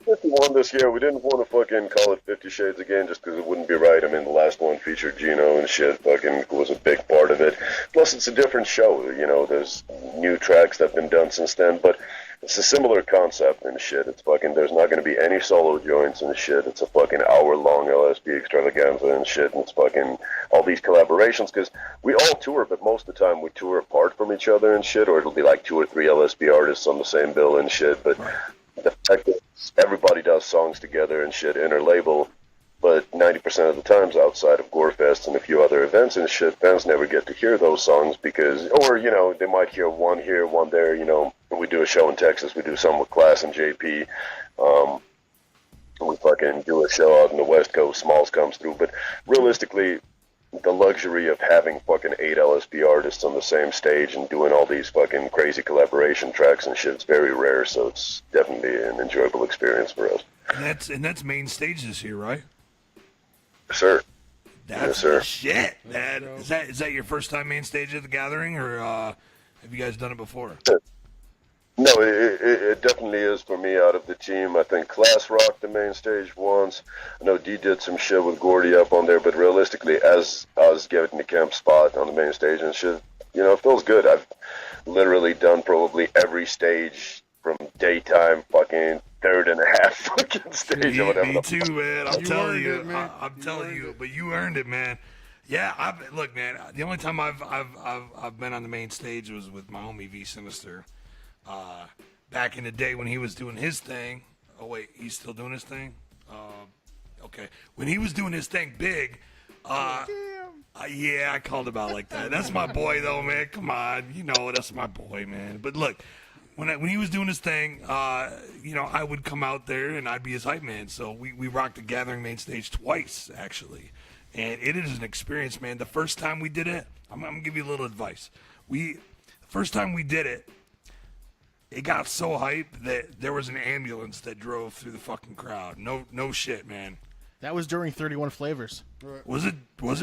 51 this year. We didn't want to fucking call it 50 Shades again just because it wouldn't be right. I mean, the last one featured Geno and shit. Fucking was a big part of it. Plus, it's a different show. There's new tracks that have been done since then, but it's a similar concept and shit. It's fucking, there's not going to be any solo joints and shit. It's a fucking hour-long LSP extravaganza and shit, and it's fucking all these collaborations, because we all tour, but most of the time we tour apart from each other and shit, or it'll be like 2 or 3 LSP artists on the same bill and shit, but the fact that everybody does songs together and shit, inter-label, but 90% of the times outside of Gorefest and a few other events and shit, fans never get to hear those songs because, or, you know, they might hear one here, one there, you know. We do a show in Texas, we do some with Class and JP. We fucking do a show out in the West Coast, Smalls comes through, but realistically, the luxury of having fucking 8 LSP artists on the same stage and doing all these fucking crazy collaboration tracks and shit, it's very rare, so it's definitely an enjoyable experience for us. And that's main stage this year, right? Yes, sir. That's yes, sir. The shit, man. Is that your first time main stage at the Gathering, or have you guys done it before? No, it definitely is for me out of the team. I think Class rocked the main stage once. I know D did some shit with Gordy up on there, but realistically, as I was getting the camp spot on the main stage and shit, you know, it feels good. I've literally done probably every stage from daytime fucking third and a half fucking stage or whatever. Me too, man. I'm telling you. I'm telling you, but you earned it, man. Yeah, look, man. The only time I've been on the main stage was with my homie V Sinister. Back in the day when he was doing his thing. Oh wait, he's still doing his thing. Okay, when he was doing his thing big. Yeah, I called him out like that. That's my boy, though, man. Come on, you know that's my boy, man. But look, when he was doing his thing, you know, I would come out there and I'd be his hype man. So we rocked the Gathering main stage twice actually, and it is an experience, man. The first time we did it, I'm gonna give you a little advice. The first time we did it. It got so hyped that there was an ambulance that drove through the fucking crowd. No shit, man. That was during 31 Flavors. Was it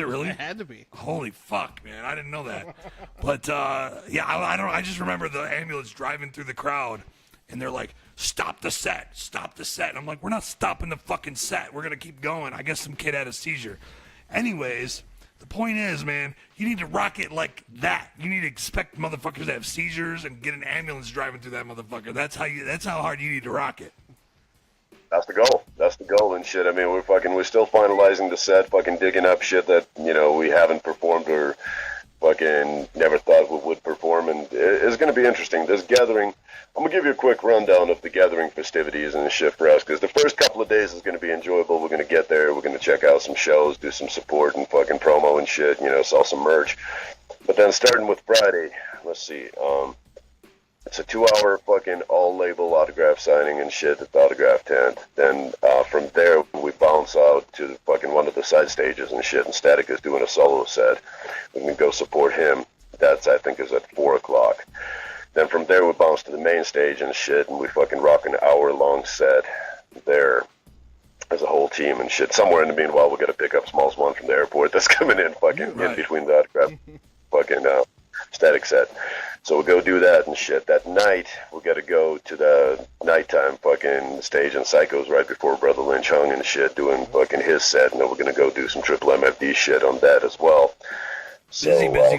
really? It had to be. Holy fuck, man! I didn't know that. But yeah, I just remember the ambulance driving through the crowd, and they're like, "Stop the set! Stop the set!" And I'm like, "We're not stopping the fucking set. We're gonna keep going." I guess some kid had a seizure. Anyways. The point is, man, you need to rock it like that. You need to expect motherfuckers to have seizures and get an ambulance driving through that motherfucker. That's how hard you need to rock it. That's the goal. That's the goal and shit. I mean, we're still finalizing the set, fucking digging up shit that, you know, we haven't performed or fucking never thought we would perform, and it's going to be interesting. This Gathering, I'm going to give you a quick rundown of the Gathering festivities and the shit for us, because the first couple of days is going to be enjoyable. We're going to get there, we're going to check out some shows, do some support and fucking promo and shit, you know, sell some merch. But then starting with Friday, let's see, it's a 2-hour fucking all-label autograph signing and shit at the autograph tent. Then from there, we bounce out to fucking one of the side stages and shit, and Static is doing a solo set. We can go support him. That's, I think, is at 4 o'clock. Then from there, we bounce to the main stage and shit, and we fucking rock an hour-long set there as a whole team and shit. Somewhere in the meanwhile, we'll get to pick up Smalls One from the airport that's coming in fucking in between the autograph fucking Static set. So we'll go do that and shit. That night, we'll get to go to the nighttime fucking stage and Psychos right before Brother Lynch hung and shit, doing fucking his set, and then we're going to go do some triple MFD shit on that as well. So,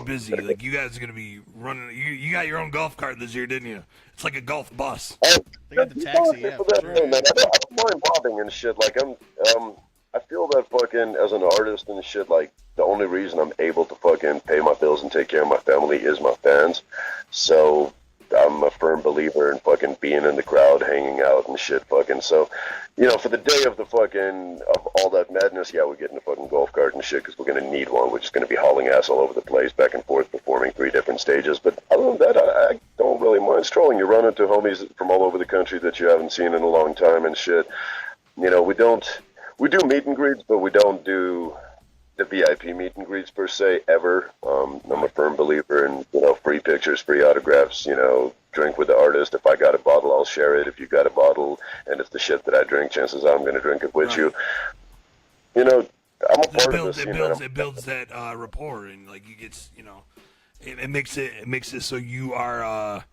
busy. Like, you guys are going to be running. You got your own golf cart this year, didn't you? It's like a golf bus. They got the taxi, yeah. I don't mind bobbing and shit. Like, I feel that fucking, as an artist and shit, like, the only reason I'm able to fucking pay my bills and take care of my family is my fans. So I'm a firm believer in fucking being in the crowd, hanging out and shit fucking. So, you know, for the day of the fucking, of all that madness, yeah, we're getting a fucking golf cart and shit because we're going to need one. We're just going to be hauling ass all over the place, back and forth, performing 3 different stages. But other than that, I don't really mind strolling. You run into homies from all over the country that you haven't seen in a long time and shit. You know, we do meet and greets, but we don't do the VIP meet and greets per se ever. I'm a firm believer in, you know, free pictures, free autographs, you know, drink with the artist. If I got a bottle, I'll share it. If you got a bottle and it's the shit that I drink, chances are I'm going to drink it with you. You know, I'm a part of this. It builds that rapport, and like you get, you know, it makes it so you are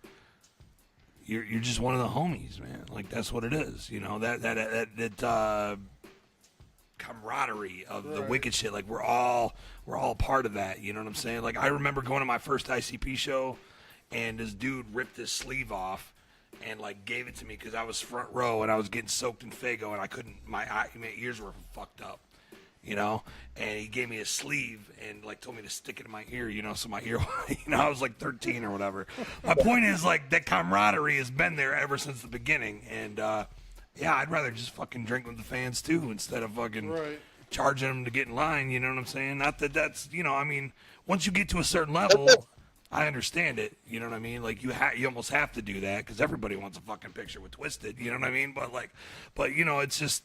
you're just one of the homies, man. Like that's what it is, you know. That camaraderie of the Wicked Shit, like we're all part of that, you know what I'm saying? Like I remember going to my first ICP show and this dude ripped his sleeve off and like gave it to me because I was front row and I was getting soaked in Fago and I couldn't, my ears were fucked up, you know, and he gave me a sleeve and like told me to stick it in my ear, you know, so my ear, you know, I was like 13 or whatever. My point is like that camaraderie has been there ever since the beginning, and yeah, I'd rather just fucking drink with the fans too instead of fucking charging them to get in line. You know what I'm saying? Not that that's, you know, I mean, once you get to a certain level, I understand it. You know what I mean? Like you almost have to do that because everybody wants a fucking picture with Twisted. You know what I mean? But you know, it's just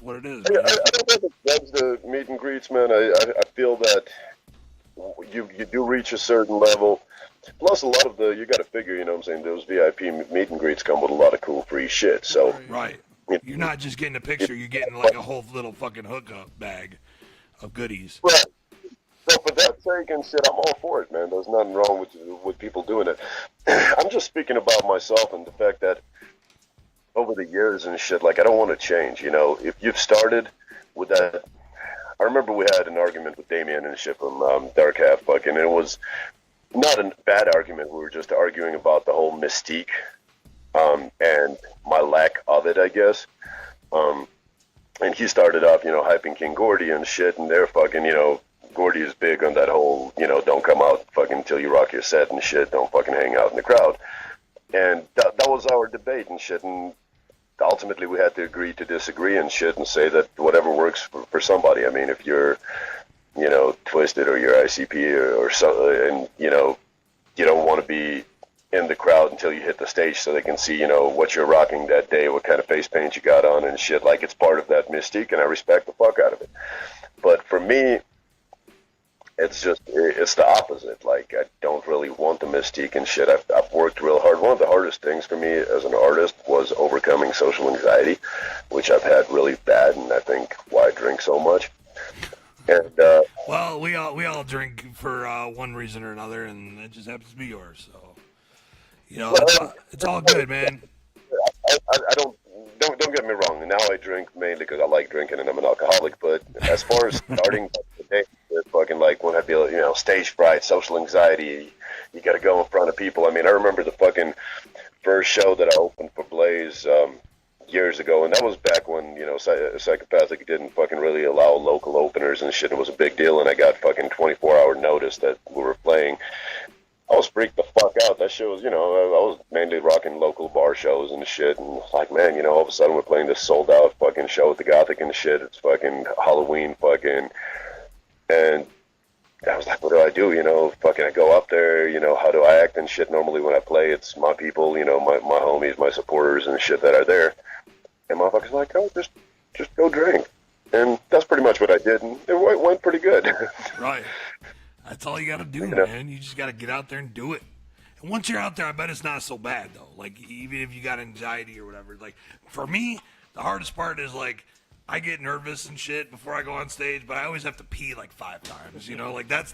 what it is. I don't think it's the meet and greets, man. I feel that you do reach a certain level. Plus, a lot of you got to figure, you know what I'm saying, those VIP meet and greets come with a lot of cool free shit. So right. You're not just getting a picture, you're getting like a whole little fucking hookup bag of goodies. Right. So for that sake and shit, I'm all for it, man. There's nothing wrong with people doing it. I'm just speaking about myself and the fact that over the years and shit, like, I don't want to change, you know. If you've started with that, I remember we had an argument with Damien and shit from Dark Half, fucking, and it was not a bad argument. We were just arguing about the whole mystique and my lack of it, I guess. And he started off, you know, hyping King Gordy and shit, and they're fucking, you know, Gordy is big on that whole, you know, don't come out fucking until you rock your set and shit, don't fucking hang out in the crowd. And that was our debate and shit, and ultimately we had to agree to disagree and shit and say that whatever works for somebody. I mean, if you're, you know, Twisted or you're ICP or so, and, you know, you don't want to be in the crowd until you hit the stage so they can see, you know, what you're rocking that day, what kind of face paint you got on and shit. Like, it's part of that mystique, and I respect the fuck out of it. But for me, it's the opposite. Like, I don't really want the mystique and shit. I've worked real hard. One of the hardest things for me as an artist was overcoming social anxiety, which I've had really bad, and I think why I drink so much. And well, we all drink for one reason or another, and it just happens to be yours. So, you know, it's all good, man. I don't get me wrong. Now I drink mainly because I like drinking and I'm an alcoholic. But as far as starting the day, it's fucking like when I feel, you know, stage fright, social anxiety, you got to go in front of people. I mean, I remember the fucking first show that I opened for Blaze years ago, and that was back when, you know, Psychopathic didn't fucking really allow local openers and shit. It was a big deal, and I got fucking 24-hour notice that we were playing. I was freaked the fuck out. That show was, you know, I was mainly rocking local bar shows and shit, and like, man, you know, all of a sudden we're playing this sold out fucking show at the Gothic and shit. It's fucking Halloween fucking, and I was like, what do? You know, fucking I go up there, you know, how do I act and shit? Normally when I play, it's my people, you know, my homies, my supporters and shit that are there. And motherfuckers like, oh, just go drink. And that's pretty much what I did, and it went pretty good. Right. That's all you got to do, You know? man. You just got to get out there and do it. And once you're out there, I bet it's not so bad, though. Like, even if you got anxiety or whatever. Like, for me, the hardest part is, like, I get nervous and shit before I go on stage, but I always have to pee, like, 5 times, you know? Like, that's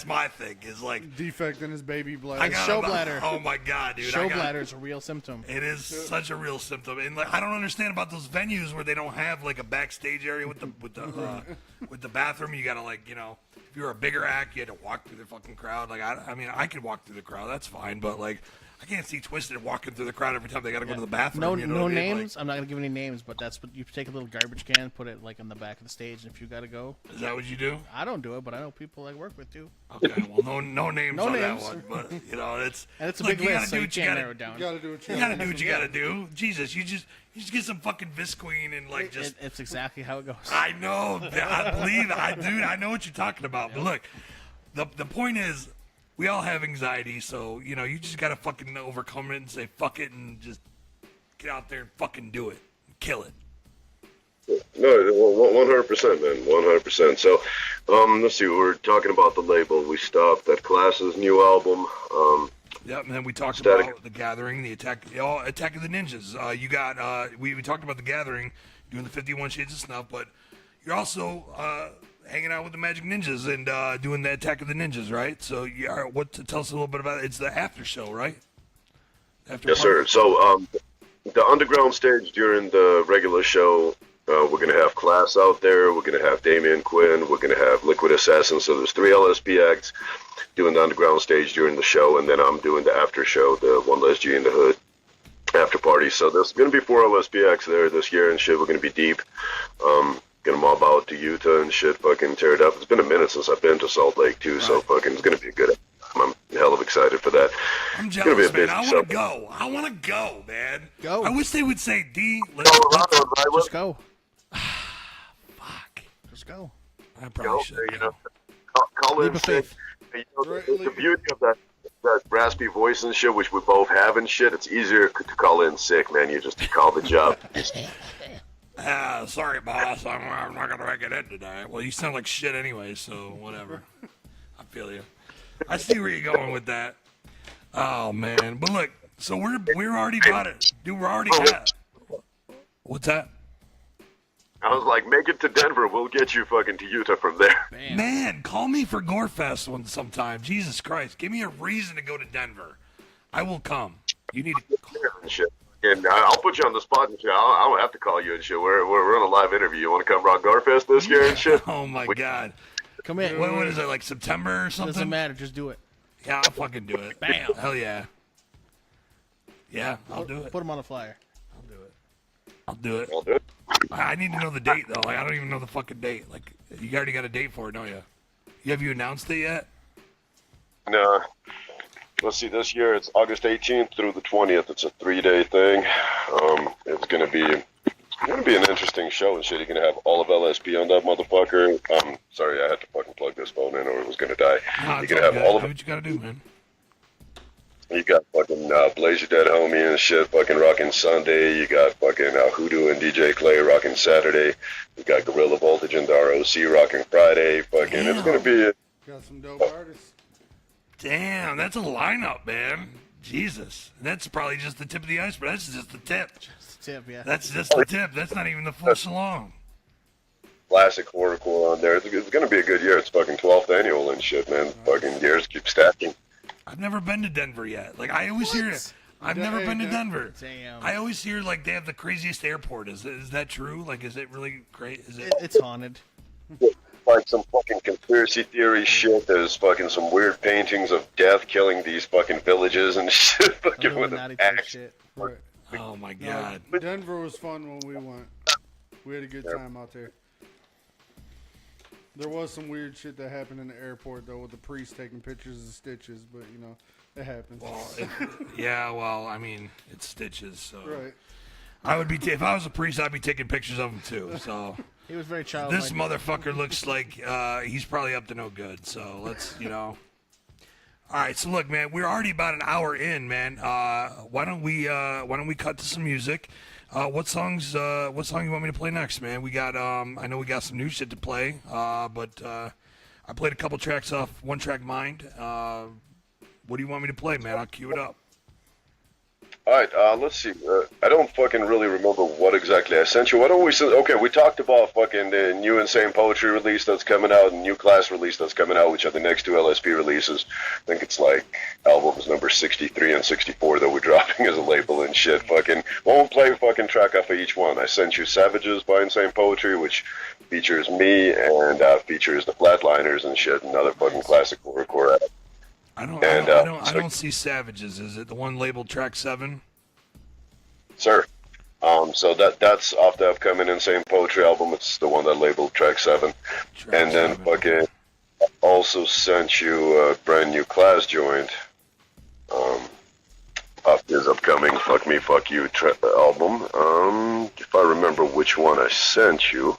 my thing, is, like... Defect in his baby bladder. I got Show bladder. Oh, my God, dude. Show bladder is a real symptom. It is such a real symptom, and like I don't understand about those venues where they don't have like a backstage area with the bathroom. You gotta, like, you know, if you're a bigger act, you had to walk through the fucking crowd. Like I mean, I could walk through the crowd, that's fine, but like I can't see Twisted walking through the crowd every time they gotta go to the bathroom. No, you know no what I mean? names. I'm not gonna give any names, but that's what you take a little garbage can, put it like on the back of the stage, and if you gotta go. Is that what you do? I don't do it, but I know people I work with do. Okay, well, no names No on names. that one, but you know it's And it's a look, big you gotta list, do so you what you can't gotta narrow it down. You gotta do what You gotta do what you gotta do. Jesus, you just get some fucking Visqueen and like just. It's exactly how it goes. I know. I believe it. Dude, I know what you're talking about. But look, the point is, we all have anxiety, so, you know, you just got to fucking overcome it and say fuck it and just get out there and fucking do it. Kill it. No, 100%, man, 100%. So, let's see, we're talking about the label. We stopped at Class's new album. Yep, and then we talked Static. about the Gathering, the Attack of the Ninjas. You got, we talked about the Gathering, doing the 51 Shades of Snuff, but you're also hanging out with the Magic Ninjas and doing the Attack of the Ninjas, right? So, tell us a little bit about it. It's the after show, right? After Yes, sir. So, the underground stage during the regular show, we're going to have Class out there. We're going to have Damien Quinn. We're going to have Liquid Assassin. So there's 3 LSP acts doing the underground stage during the show, and then I'm doing the after show, the One Less G in the Hood after party. So there's going to be 4 LSP acts there this year and shit. We're going to be deep. Gonna mob out to Utah and shit, fucking tear it up. It's been a minute since I've been to Salt Lake too, so fucking it's gonna be a good. I'm hell of excited for that. I'm jealous, man. I want to go. I want to go, man. Go. I wish they would say, D, let's Just go. fuck. Let's go. I probably should. You know, call in Leap of sick. faith. You know, the beauty of that raspy voice and shit, which we both have and shit, it's easier to call in sick, man. You just call the job. Sorry, boss. I'm not gonna make it in today. Well, you sound like shit anyway, so whatever. I feel you. I see where you're going with that. Oh man, but look, so we're already about it, dude. We're already at. What's that? I was like, make it to Denver. We'll get you fucking to Utah from there. Man, call me for Gorefest sometime. Jesus Christ, give me a reason to go to Denver. I will come. You need to. And shit. And I'll put you on the spot and shit. I don't have to call you and shit. We're on a live interview. You want to come rock Garfest this year and shit? Oh my God. Come in. What is it, like September or something? Doesn't matter. Just do it. Yeah, I'll fucking do it. Bam. Hell yeah. Yeah, I'll do it. Put him on the flyer. I'll do it. I'll do it. I need to know the date though. Like I don't even know the fucking date. Like you already got a date for it, don't you? Have you announced it yet? No. Let's see. This year it's August 18th through the 20th. It's a 3-day thing. It's gonna be an interesting show and shit. You're gonna have all of LSP on that motherfucker. Sorry, I had to fucking plug this phone in or it was gonna die. No, You're gonna have all of do it. what you gotta do, man. You got fucking Blaze Your Dead Homie and shit, fucking rocking Sunday. You got fucking Hoodoo and DJ Clay rocking Saturday. You got Gorilla Voltage and the ROC rocking Friday. Fucking, it's gonna be. Got some dope artists. Damn, that's a lineup, man. Jesus, that's probably just the tip of the iceberg. That's just the tip. Just a tip, yeah. That's just the tip. That's not even the full salon. Classic horrorcore on there. It's gonna be a good year. It's fucking 12th annual and shit, man. Fucking years keep stacking. I've never been to Denver yet. Like I always hear it. I've never been to Denver. Damn. I always hear like they have the craziest airport. Is that true? Like, is it really great? Is it? It's haunted. Like some fucking conspiracy theory shit. There's fucking some weird paintings of death killing these fucking villages and shit. Fucking with an Illuminati type axe. shit. Right. Oh my No, God. Denver was fun when we went. We had a good time out there. There was some weird shit that happened in the airport though, with the priest taking pictures of stitches, but you know, it happens. Yeah. Well, I mean, it's stitches. So Right. I would be if I was a priest, I'd be taking pictures of him too. So He was very childlike. this motherfucker looks like he's probably up to no good. So let's, All right. So look, man, we're already about an hour in, man. Why don't we cut to some music? What song you want me to play next, man? We got I know we got some new shit to play, but I played a couple tracks off One Track Mind. What do you want me to play, man? I'll cue it up. Alright, let's see. I don't fucking really remember what exactly I sent you. Why don't we send... Okay, we talked about fucking the new Insane Poetry release that's coming out and new Class release that's coming out, which are the next two LSP releases. I think it's like albums number 63 and 64 that we're dropping as a label and shit. Fucking won't play fucking track off of each one. I sent you Savages by Insane Poetry, which features me and features the Flatliners and shit, and other fucking classic horrorcore acts. I don't see Savages. Is it the one labeled track 7? Sir. So that's off the upcoming Insane Poetry album. It's the one that labeled track 7. And then fucking also sent you a brand new Class joint off his upcoming Fuck Me, Fuck You album. If I remember which one I sent you.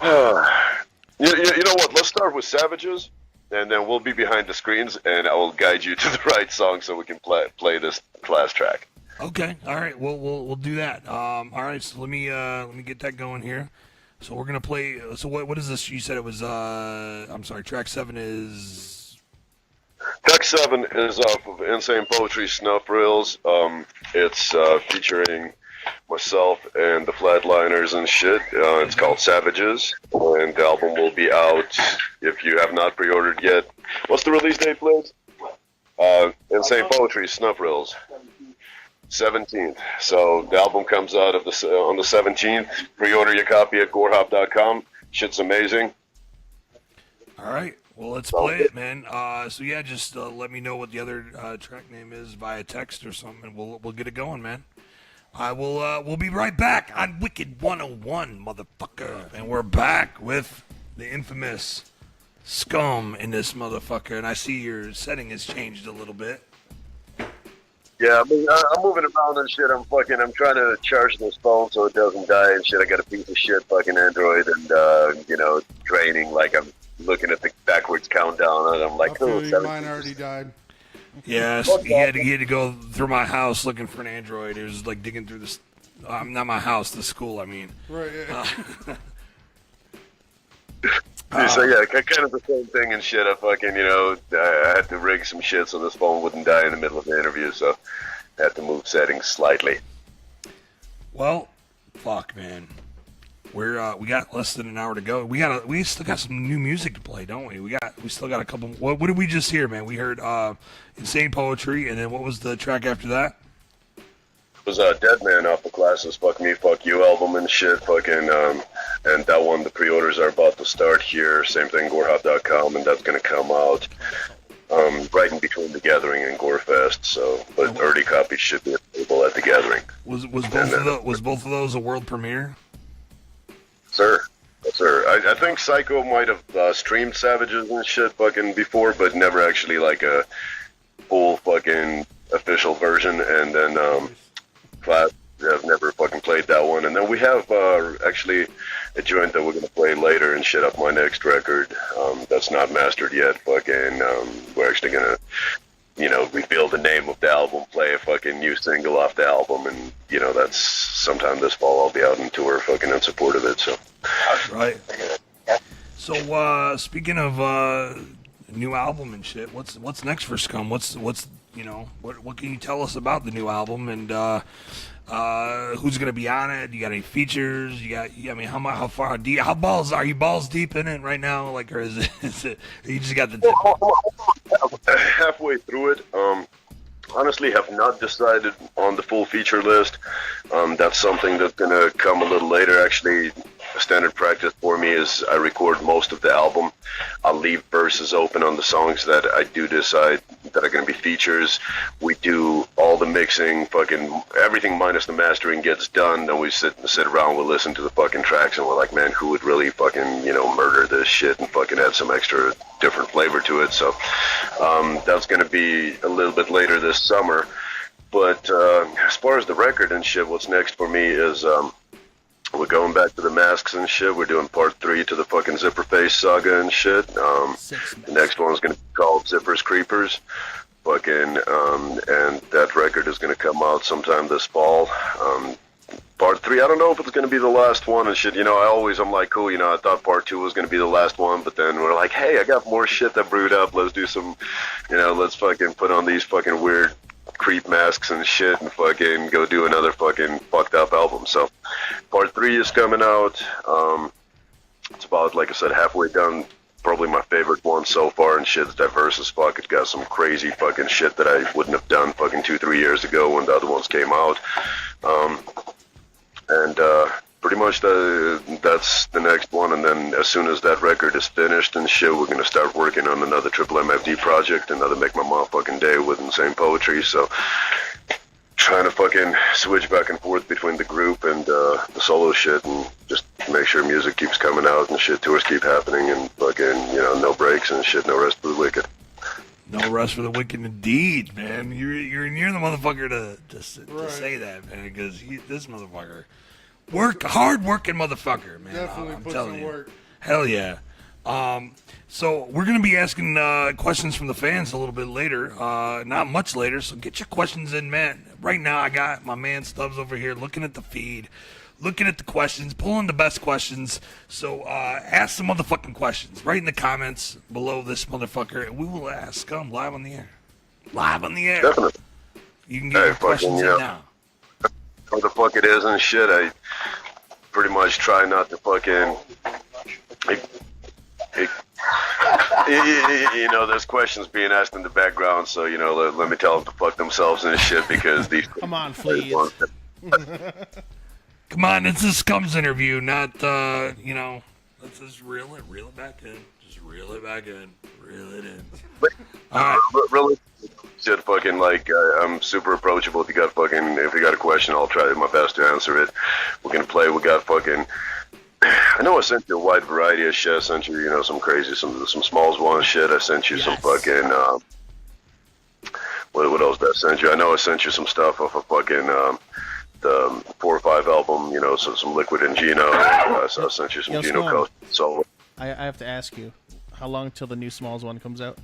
You know what? Let's start with Savages. And then we'll be behind the screens, and I will guide you to the right song so we can play this Class track. Okay, all right, we'll do that. All right, so let me get that going here. So we're gonna play. So what is this? You said it was. I'm sorry. Track 7 is. Track 7 is off of Insane Poetry Snuff Reels. It's featuring myself and the Flatliners and shit. It's called Savages, and the album will be out if you have not pre-ordered yet. What's the release date, please? Insane Poetry Snuff Reels. 17th. So the album comes out on the 17th. Pre-order your copy at gorehop.com. Shit's amazing. All right. Well, let's play it, man. So yeah, just let me know what the other track name is via text or something, and we'll get it going, man. We'll be right back on Wicked 101, motherfucker. And we're back with the infamous SCUM in this motherfucker. And I see your setting has changed a little bit. Yeah, I mean, I'm moving around and shit. I'm trying to charge this phone so it doesn't die and shit. I got a piece of shit fucking Android and, draining. Like, I'm looking at the backwards countdown and I'm like, I feel oh, you, mine already died. Yes, he had to go through my house looking for an Android. It was like digging through this. Not my house, the school. I mean. Right. Yeah. So yeah, kind of the same thing and shit. I had to rig some shit so this phone wouldn't die in the middle of the interview, so I had to move settings slightly. Well, fuck, man. We got less than an hour to go. We still got some new music to play, don't we? We still got a couple. What did we just hear, man? We heard Insane Poetry, and then what was the track after that? It was Dead Man off the Classes Fuck Me Fuck You album and shit, and that one, the pre-orders are about to start here. Same thing, gorehot.com, and that's gonna come out right in between the Gathering and Gorefest. So, but early copies should be available at the Gathering. Was both of those a world premiere? Sir. Yes, sir. I think Psycho might have streamed Savages and shit before, but never actually like a full fucking official version. And then Class, I've never fucking played that one. And then we have actually a joint that we're gonna play later and shit up my next record. That's not mastered yet. We're actually gonna, reveal the name of the album, play a fucking new single off the album, and that's sometime this fall. I'll be out on tour, in support of it. So, right. So, speaking of new album and shit, what's next for Scum? What can you tell us about the new album and who's gonna be on it? You got any features? How far deep? Are you balls deep in it right now? Like, or is it you just got the halfway through it? Honestly, have not decided on the full feature list. That's something that's gonna come a little later. Actually, standard practice for me is I record most of the album. I'll leave verses open on the songs that I do decide that are going to be features. We do all the mixing, everything minus the mastering gets done. Then we sit around, we'll listen to the fucking tracks, and we're like, man, who would really murder this shit and add some extra different flavor to it. So that's going to be a little bit later this summer. But as far as the record and shit, what's next for me is we're going back to the masks and shit. We're doing part 3 to the fucking Zipper Face saga and shit. The next one's going to be called Zippers Creepers. And that record is going to come out sometime this fall. Part 3, I don't know if it's going to be the last one and shit. I'm like, cool, I thought part 2 was going to be the last one, but then we're like, hey, I got more shit that brewed up. Let's do some, let's put on these fucking weird creep masks and shit and go do another fucked up album. So part 3 is coming out. It's about, like I said, halfway done. Probably my favorite one so far, and shit, it's diverse as fuck. It's got some crazy fucking shit that I wouldn't have done 2-3 years ago when the other ones came out. Pretty much that's the next one, and then as soon as that record is finished and shit, we're gonna start working on another Triple MFD project, another Make My Motherfucking Day with Insane Poetry. So trying to switch back and forth between the group and the solo shit, and just make sure music keeps coming out and shit, tours keep happening, and no breaks and shit, no rest for the wicked. No rest for the wicked, indeed, man. You're the motherfucker to say that, man, because this motherfucker. Hard working motherfucker, man. Definitely I'm put telling some you. work. Hell yeah. So we're gonna be asking questions from the fans a little bit later, not much later. So get your questions in, man. Right now, I got my man Stubbs over here looking at the feed, looking at the questions, pulling the best questions. So ask some motherfucking questions. Write in the comments below this motherfucker, and we will ask them live on the air. Live on the air. Definitely. You can get your questions in now. What the fuck it is and shit, I pretty much try not to there's questions being asked in the background, so, let me tell them to fuck themselves and shit, because these... Come on, please. Come on, it's a Scum's interview, not, let's just reel it back in. Just reel it back in. Reel it in. All right. Really, shit, I'm super approachable. If you got a question, I'll try my best to answer it. We're gonna play. We got I know I sent you a wide variety of shit. I sent you, some crazy, some Smalls One shit. I sent you some What else did I send you? I know I sent you some stuff off of fucking the 4 or 5 album. You know, so some Liquid and Gino. So I sent you some Yo, Gino Scum. Coast. So I have to ask you, how long till the new Smalls one comes out?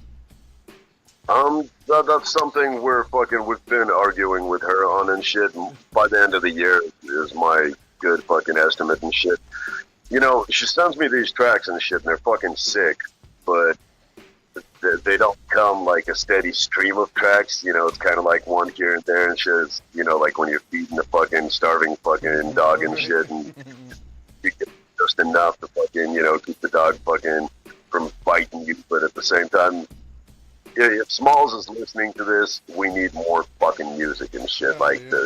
that's something we've been arguing with her on and shit. And by the end of the year is my good fucking estimate and shit. You know, she sends me these tracks and shit, and they're fucking sick, but they don't come like a steady stream of tracks. You know, it's kind of like one here and there and shit. It's, you know, like when you're feeding a fucking starving fucking dog and shit, and you get just enough to fucking, you know, keep the dog fucking from biting you, but at the same time, if Smalls is listening to this, we need more fucking music and shit.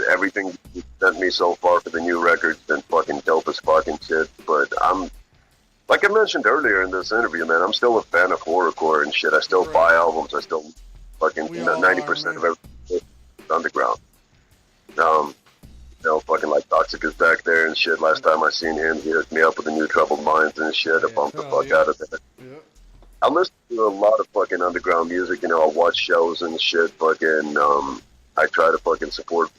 Everything you sent me so far for the new record's been fucking dope as fucking shit. But I'm, like I mentioned earlier in this interview, man, I'm still a fan of horrorcore and shit. I still buy albums. I still fucking 90% of everything underground. You know, fucking like Toxzik is back there and shit. Last time I seen him, he hooked me up with the new Troubled Minds and shit. I bumped the fuck out of it. Yeah. I listen to a lot of fucking underground music, you know, I watch shows and shit, fucking, I try to fucking support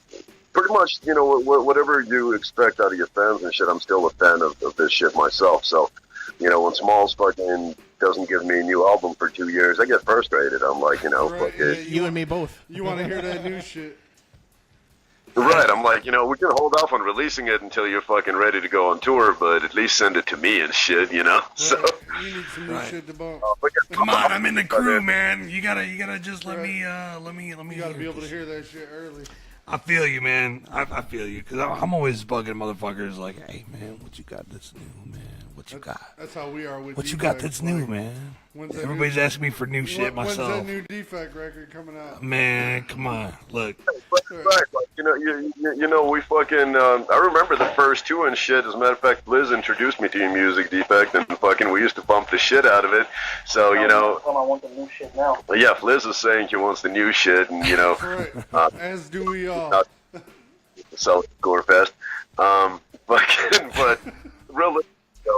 pretty much, you know, whatever you expect out of your fans and shit. I'm still a fan of this shit myself, so, you know, when Smalls fucking doesn't give me a new album for 2 years, I get frustrated. I'm like, you know, Right, fucking... yeah, You and me both. You want to hear that new shit? Right, I'm like, you know, we can hold off on releasing it until you're fucking ready to go on tour, but at least send it to me and shit, you know? So... You need some new shit to bump. Come on, I'm in the crew, man. You gotta just let me. You gotta be able to hear that shit early. I feel you, man. I feel you, because I'm always bugging motherfuckers like, hey, man, what you got that's new, man? What you got? That's how we are with What you Defekt. got that's new, man? When's that Everybody's asking me for new shit When's myself. that new Defekt record coming out? Man, come on, look. Right, like, you know, we fucking, I remember the first 2 and shit. As a matter of fact, Liz introduced me to your music, Defekt, and fucking we used to bump the shit out of it. So, you know. I want the new shit now. Yeah, if Liz is saying she wants the new shit, and, you know. Right. As do we all. So, Gorefest. But really,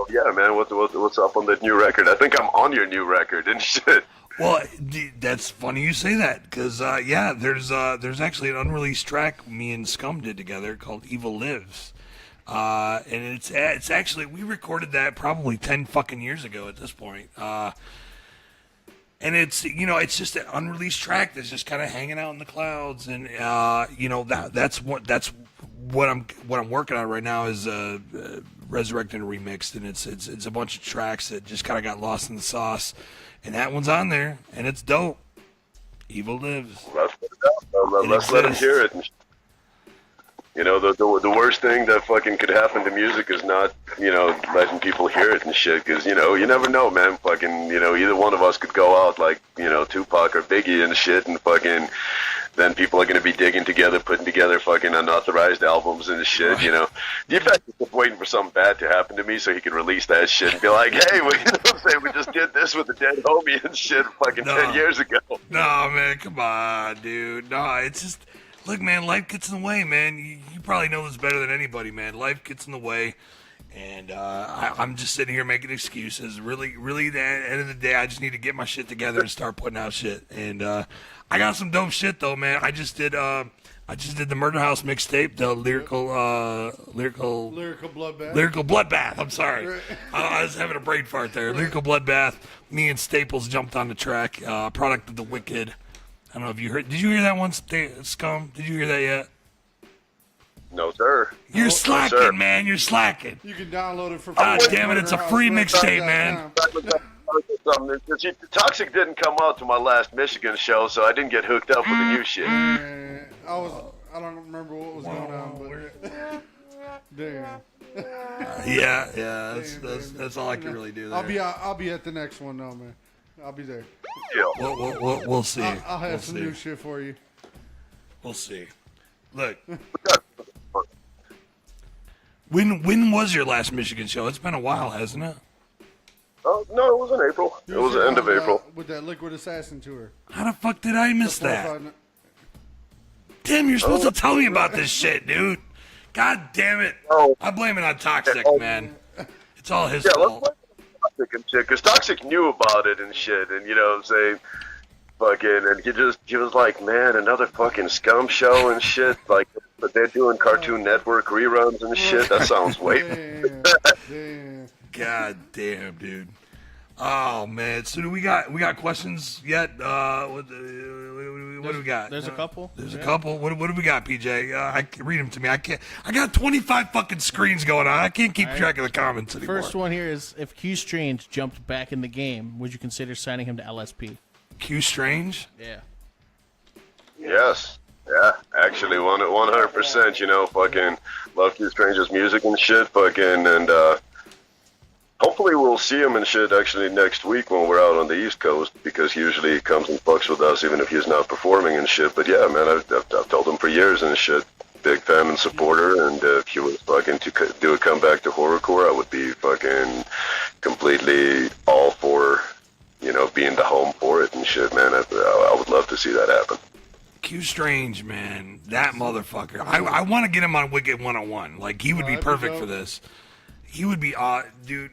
yeah, man, what's up on that new record? I think I'm on your new record and shit. Well, that's funny you say that, because yeah, there's actually an unreleased track me and Scum did together called "Evil Lives," and it's actually, we recorded that probably 10 fucking years ago at this point, and it's, you know, it's just an unreleased track that's just kind of hanging out in the clouds, and you know, that's what I'm working on right now is Resurrected and Remixed, and it's a bunch of tracks that just kind of got lost in the sauce. And that one's on there, and it's dope. Evil Lives. Let's let him hear it. You know, the worst thing that fucking could happen to music is not, you know, letting people hear it and shit. Because, you know, you never know, man. Fucking, you know, either one of us could go out like, you know, Tupac or Biggie and shit, and fucking... Then people are going to be digging together, putting together fucking unauthorized albums and shit, you know. Defekt is just waiting for something bad to happen to me so he can release that shit and be like, hey, you know what I'm saying? We just did this with a dead homie and shit fucking 10 years ago. No, man, come on, dude. No, it's just, look, man, life gets in the way, man. You probably know this better than anybody, man. Life gets in the way. And I'm just sitting here making excuses. Really, at the end of the day, I just need to get my shit together and start putting out shit. And I got some dope shit though, man. I just did the Murder House mixtape, the lyrical bloodbath. I'm sorry, Right. I was having a brain fart there. Lyrical bloodbath. Me and Staples jumped on the track. Product of the Wicked. I don't know if you heard. Did you hear that one, Scum? Did you hear that yet? No, sir. You're No, slacking, sir. man. You're slacking. You can download it for free. Ah, damn it, it's a free mixtape, man. Toxzik didn't come out to my last Michigan show, so I didn't get hooked up with the new shit. I don't remember what was going on, but damn. Yeah. That's all I can really do there. I'll be at the next one though, man. I'll be there. Yeah. We'll see. I'll have We'll some see. new shit for you. We'll see. Look, when was your last Michigan show? It's been a while, hasn't it? Oh, no, it was in April. It was the end of April. With that Liquid Assassin tour. How the fuck did I miss that? 4-5 Damn, you're supposed to tell me about this shit, dude. God damn it. Oh. I blame it on Toxzik, man. It's all his Yeah, let's fault. play Toxzik and shit, because Toxzik knew about it and shit, and you know what I'm saying? fucking, and he was like, man, another fucking Scum show and shit. Like, but they're doing Cartoon Network reruns and shit. That sounds way. Damn. God damn, dude. Oh man. So do we got questions yet? What do we got? There's a couple. There's a couple. What do we got, PJ? Read them to me. I can't. I got 25 fucking screens going on. I can't keep track of the comments anymore. First one here is, if Q Strange jumped back in the game, would you consider signing him to LSP? Q Strange? Yeah. Yes. Yeah, actually, 100%. You know, fucking love Q Strange's music and shit. Fucking and hopefully we'll see him and shit actually next week when we're out on the East Coast, because usually he comes and fucks with us even if he's not performing and shit. But yeah, man, I've told him for years and shit. Big fan and supporter, and if he was fucking to do a comeback to horrorcore, I would be fucking completely all for, you know, being the home for it and shit, man. I would love to see that happen. Q Strange, man, that motherfucker. I want to get him on Wicked 101. Like, he would be perfect for this. He would be, dude.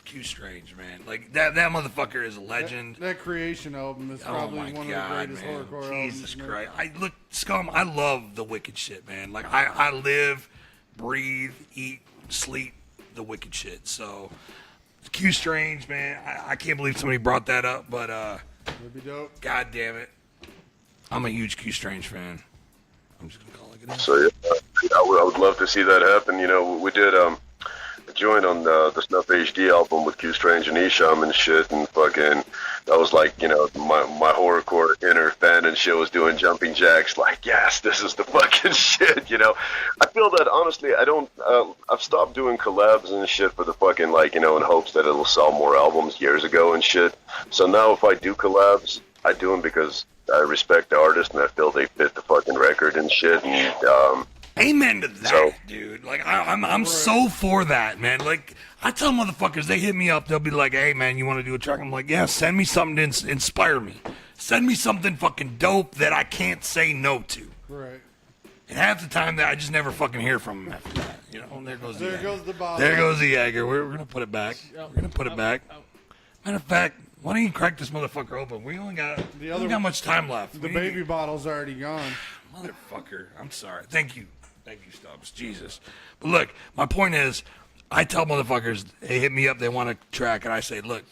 Q Strange, man. Like, that motherfucker is a legend. That Creation album is probably one of the greatest horror albums. Jesus Christ. Look, Scum, I love the Wicked shit, man. Like, I live, breathe, eat, sleep the Wicked shit. So, Q Strange, man, I can't believe somebody brought that up, but, That'd be dope. God damn it. I'm a huge Q Strange fan. I'm just going to call it good. So, yeah, I would love to see that happen. You know, we did, joined on the Snuff HD album with Q Strange and Isham and shit, and fucking that was like, you know, my horrorcore inner fan and shit was doing jumping jacks like, yes, this is the fucking shit, you know. I feel that honestly I've stopped doing collabs and shit for the fucking, like, you know, in hopes that it'll sell more albums years ago and shit. So now if I do collabs, I do them because I respect the artist and I feel they fit the fucking record and shit, and amen to that, dude. Like, I'm so for that, man. Like, I tell motherfuckers, they hit me up, they'll be like, hey, man, you want to do a track? I'm like, yeah, send me something to inspire me. Send me something fucking dope that I can't say no to. Right. And half the time, that I just never fucking hear from them after that. You know, and there goes There the goes the bottle. There goes the Jager. We're going to put it back. We're going to put it back. Matter of fact, why don't you crack this motherfucker open? We only got much time left. The baby bottle's already gone. Motherfucker. I'm sorry. Thank you. Thank you, Stubbs. Jesus. But look, my point is, I tell motherfuckers, they hit me up, they want a track, and I say, look,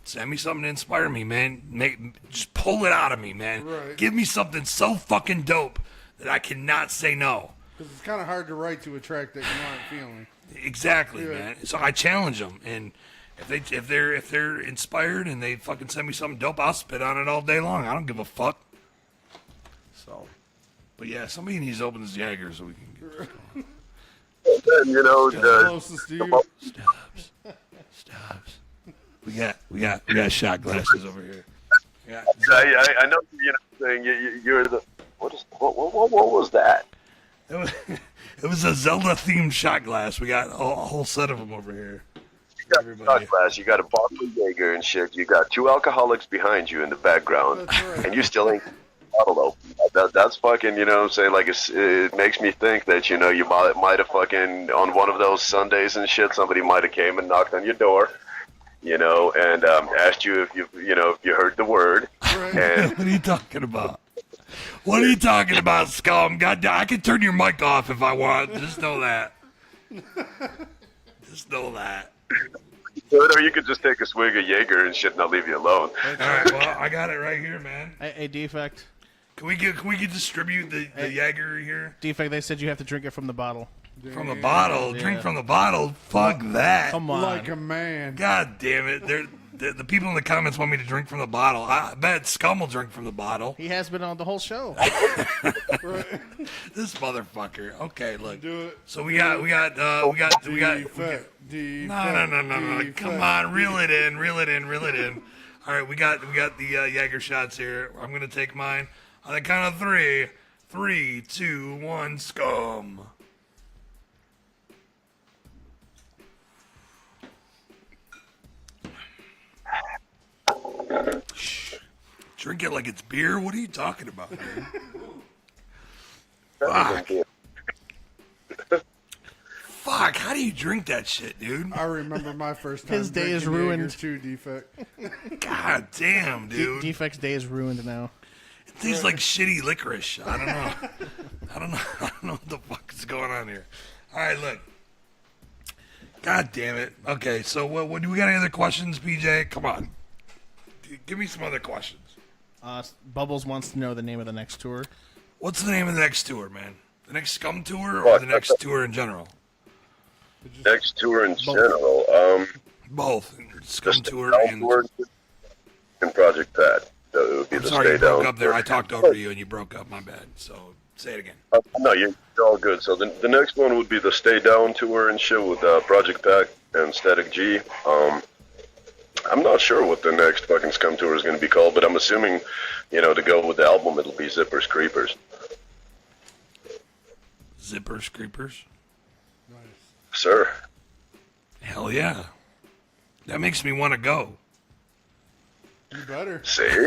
send me something to inspire me, man. Just pull it out of me, man. Right. Give me something so fucking dope that I cannot say no. Because it's kind of hard to write to a track that you aren't feeling. Exactly, man. So I challenge them, and if they're inspired and they fucking send me something dope, I'll spit on it all day long. I don't give a fuck. So, but yeah, somebody needs to open this Jager so we can get this going. and, you know, Closest to you. Stops. We got shot glasses over here. Yeah. I know, you know, saying you're the what was that? It was a Zelda themed shot glass. We got a whole set of them over here. You got a shot glass. You got a bottle of Jager and shit. You got two alcoholics behind you in the background, right. and you still ain't bottle open. That's fucking, you know what I'm saying? Like, it makes me think that, you know, you might have fucking, on one of those Sundays and shit, somebody might have came and knocked on your door, you know, and asked you if you heard the word. Right. And What are you talking about? What are you talking about, Scum? God, I can turn your mic off if I want. Just know that. Just know that. or you could just take a swig of Jaeger and shit, and I'll leave you alone. All right, well, I got it right here, man. Hey, Defekt. Can we distribute the Jager here? Defekt, they said you have to drink it from the bottle. From the bottle? Yeah. Drink from the bottle? Fuck that. Come on. Like a man. God damn it. The people in the comments want me to drink from the bottle. I bet Scum will drink from the bottle. He has been on the whole show. Right. This motherfucker. Okay, look. Do it. So we got. Defekt. No. Come on, reel it in. All right, we got the Jager shots here. I'm gonna take mine on the count of three. 3, 2, 1, Scum. Shh. Drink it like it's beer? What are you talking about, man? Fuck. Fuck, how do do you drink that shit, dude? I remember my first time. His day is drinking Jaeger ruined. too, Defekt. God damn, dude. Defekt's day is ruined now. It tastes like shitty licorice. I don't know. I don't know what the fuck is going on here. All right, look. God damn it. Okay, so what do we got? Any other questions, PJ? Come on. Give me some other questions. Bubbles wants to know the name of the next tour. What's the name of the next tour, man? The next Scum tour or the next tour in general? Next tour in general. Both. Scum Just tour and... and Project Pad. So it would be I'm the sorry, Stay you broke Down up there. tour. I talked over you and you broke up. My bad. So say it again. No, you're all good. So the next one would be the Stay Down tour and shit with Project Pack and Static G. I'm not sure what the next fucking Scum tour is going to be called, but I'm assuming, to go with the album, it'll be Zippers Creepers. Zippers Creepers? Sir. Hell yeah. That makes me want to go. You better. See?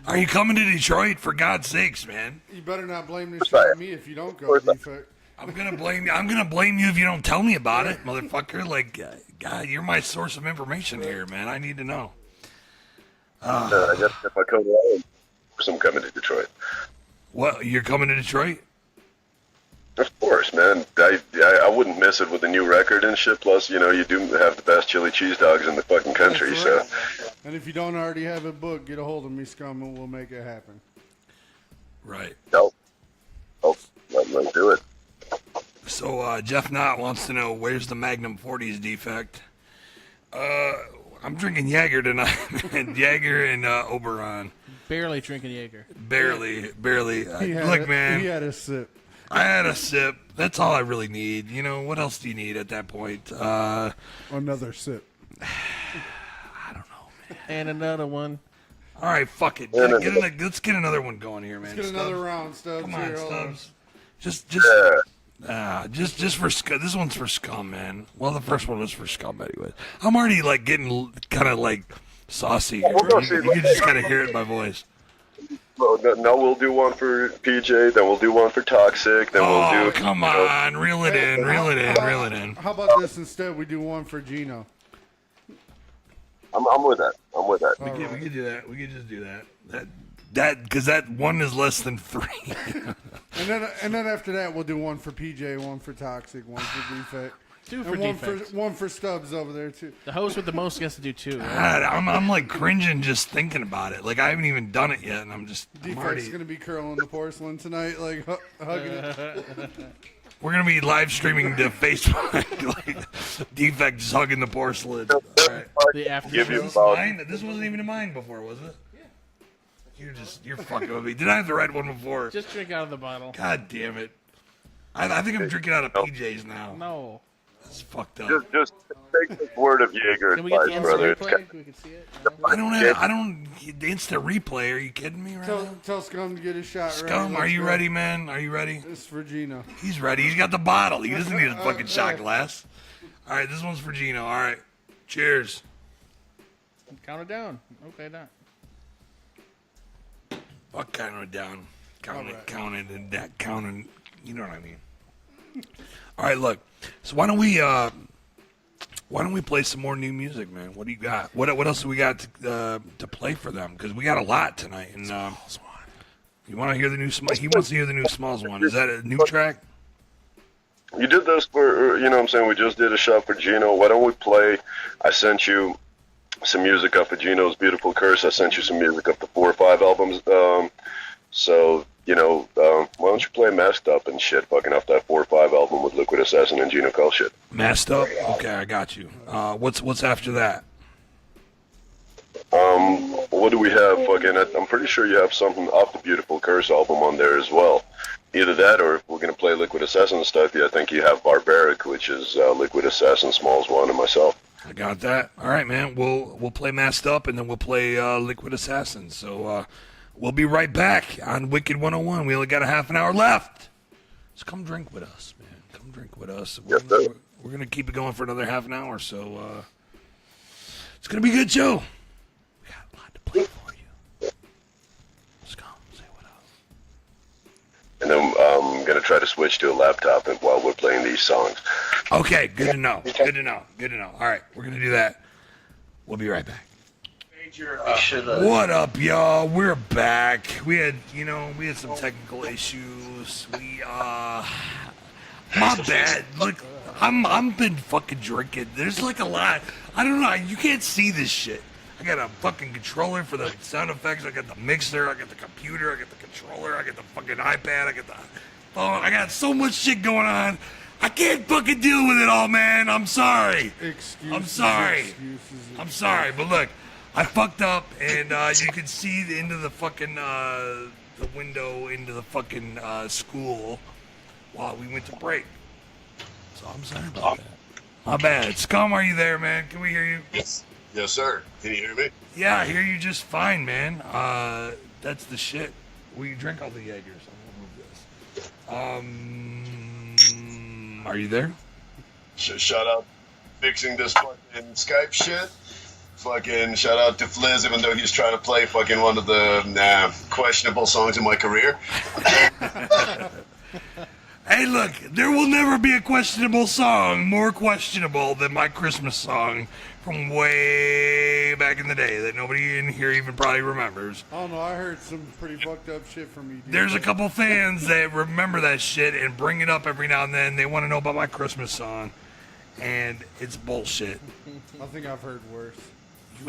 Are you coming to Detroit? For God's sakes, man. You better not blame this shit on me if you don't go, Defekt. I'm gonna blame you. I'm gonna blame you if you don't tell me about it, motherfucker. Like, God, you're my source of information here, man. I need to know. I guess if I come along, I'm coming to Detroit. What? You're coming to Detroit? Of course, man. I wouldn't miss it with a new record and shit. Plus, you do have the best chili cheese dogs in the fucking country. That's So, right. And if you don't already have it booked, get a hold of me, Scum, and we'll make it happen. Right. no. Oh, let's do it. So Jeff Knott wants to know where's the Magnum 40s Defekt. I'm drinking Jager tonight. Jager and Oberon. Barely drinking Jaeger. Barely. Look, man. He had a sip. I had a sip. That's all I really need. What else do you need at that point? Another sip. I don't know, man. And another one. All right, fuck it. Let's get another one going here, man. Let's get another Stubbs. round, Stubbs. Come on, Here, hold on. Stubbs. Just for Scum. This one's for Scum, man. Well, the first one was for Scum anyway. I'm already getting kind of saucy. We'll go see. You can just kind of hear it in my voice. Well, no, we'll do one for PJ, then we'll do one for Toxzik, then we'll do... Come on. Reel it in. How about this instead? We do one for Gino. I'm with that. We could do that. We could just do that. Because that one is less than 3. And then after that, we'll do one for PJ, one for Toxzik, one for Defekt. Two for And Defekt. one for Stubbs over there, too. The host with the most gets to do 2. Right? God, I'm cringing just thinking about it. I haven't even done it yet, and I'm Defekt's already... going to be curling the porcelain tonight, hugging it. We're going to be live streaming to Facebook. Defekt just hugging the porcelain. All right. The after Give you show. about... Mine? This wasn't even mine before, was it? You're fucking with me. Did I have the right one before? Just drink out of the bottle. God damn it. I think I'm drinking out of PJ's now. No. That's fucked up. Just take the word of Jaeger Can we get the advice, instant brother. It's replay? We can see it. No? I don't, the instant replay. Are you kidding me right now? Tell Scum to get his shot ready. Scum, are Let's you go. ready, man? Are you ready? It's for Gino. He's ready. He's got the bottle. He doesn't need a fucking shot glass. All right, this one's for Gino. All right. Cheers. Count it down. Okay, done. Fuck counting it down. Counting and that counting. You know what I mean. All right, look. So why don't we play some more new music, man? What do you got? What else do we got to play for them? Because we got a lot tonight. And you want to hear the new? He wants to hear the new Smalls one. Is that a new track? You did this for, what I'm saying? We just did a shot for Gino. Why don't we play? I sent you some music off of Gino's Beautiful Curse. I sent you some music off the 4 or 5 albums. Why don't you play Masked Up and shit fucking off that 4 or 5 album with Liquid Assassin and Gino Call shit? Masked Up? Okay, I got you. What's after that? What do we have? I'm pretty sure you have something off the Beautiful Curse album on there as well. Either that, or if we're going to play Liquid Assassin stuff, I think you have Barbaric, which is Liquid Assassin, Smalls One, and myself. I got that. All right, man. We'll play Masked Up, and then we'll play Liquid Assassin. So we'll be right back on Wicked 101. We only got a half an hour left. So come drink with us, man. Come drink with us. We're going to keep it going for another half an hour, so it's going to be a good show. We got a lot to play for you. Scum, say what up. And then I'm going to try to switch to a laptop while we're playing these songs. Okay, good to know. Good to know. Good to know. All right, we're gonna do that. We'll be right back. What up, y'all? We're back. We had some technical issues. My bad. Look, I'm been fucking drinking. There's like a lot. I don't know. You can't see this shit. I got a fucking controller for the sound effects. I got the mixer. I got the computer. I got the controller. I got the fucking iPad. I got the phone. I got so much shit going on. I can't fucking deal with it all, man. I'm sorry. I'm sorry. I'm sorry. But look, I fucked up, and you can see into the fucking the window into the fucking school while we went to break. So I'm sorry about that. My bad. Scum, are you there, man? Can we hear you? Yes, sir. Can you hear me? Yeah, I hear you just fine, man. That's the shit. We drink all the Jaegers. I'm gonna move this. Are you there? Shout out fixing this fucking Skype shit. Fucking shout out to Fliz, even though he's trying to play fucking one of the questionable songs in my career. Hey, look, there will never be a questionable song more questionable than my Christmas song from way back in the day that nobody in here even probably remembers. I don't know. I heard some pretty fucked up shit from you. There's a couple fans that remember that shit and bring it up every now and then. They want to know about my Christmas song, and it's bullshit. I think I've heard worse. You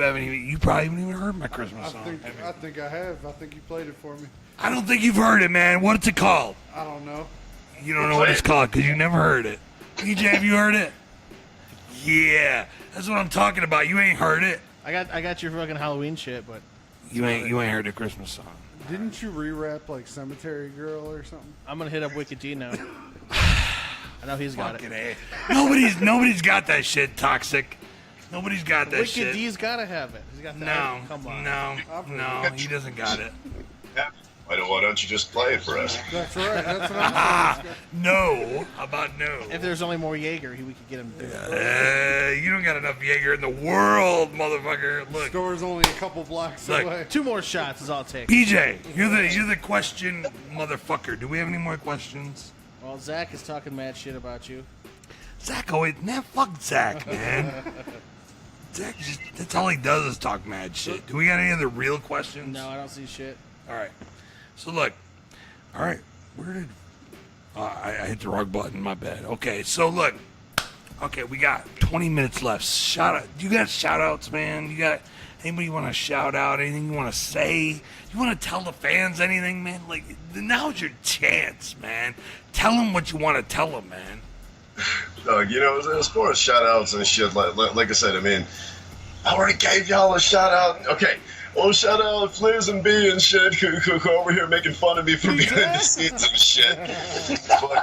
probably haven't even heard my Christmas song. I think I have. I think you played it for me. I don't think you've heard it, man. What's it called? I don't know. You don't know what it's called because you never heard it. PJ, have you heard it? Yeah, that's what I'm talking about. You ain't heard it. I got your fucking Halloween shit, but You ain't heard the Christmas song. Didn't you re-rap like Cemetery Girl or something? I'm gonna hit up Wicked D now. I know he's got Fucking it. A. Nobody's got that shit. Toxzik. Nobody's got that shit. Wicked D's gotta have it. He's got No, Come on. no, he doesn't got it. Why don't you just play it for us? That's right. That's what I'm saying. No. How about no? If there's only more Jager, we could get him to do it. You don't got enough Jaeger in the world, motherfucker. Look, Store's only a couple blocks Look. away. 2 more shots is all it takes. PJ, you're the question motherfucker. Do we have any more questions? Well, Zach is talking mad shit about you. Zach always, man, fuck Zach, man. Zach that's all he does is talk mad shit. Do we got any other real questions? No, I don't see shit. All right. So look. All right. Where did I hit the wrong button? My bad. Okay. So look. Okay, we got 20 minutes left. Shout out. You got shout outs, man? You got anybody want to shout out? Anything you want to say? You want to tell the fans anything, man? Like now's your chance, man. Tell them what you want to tell them, man. As far as shout outs and shit, like I said, I mean, I already gave y'all a shout out. Okay. Oh, shout out Fliz and B and shit who over here making fun of me for behind the scenes and shit. And as far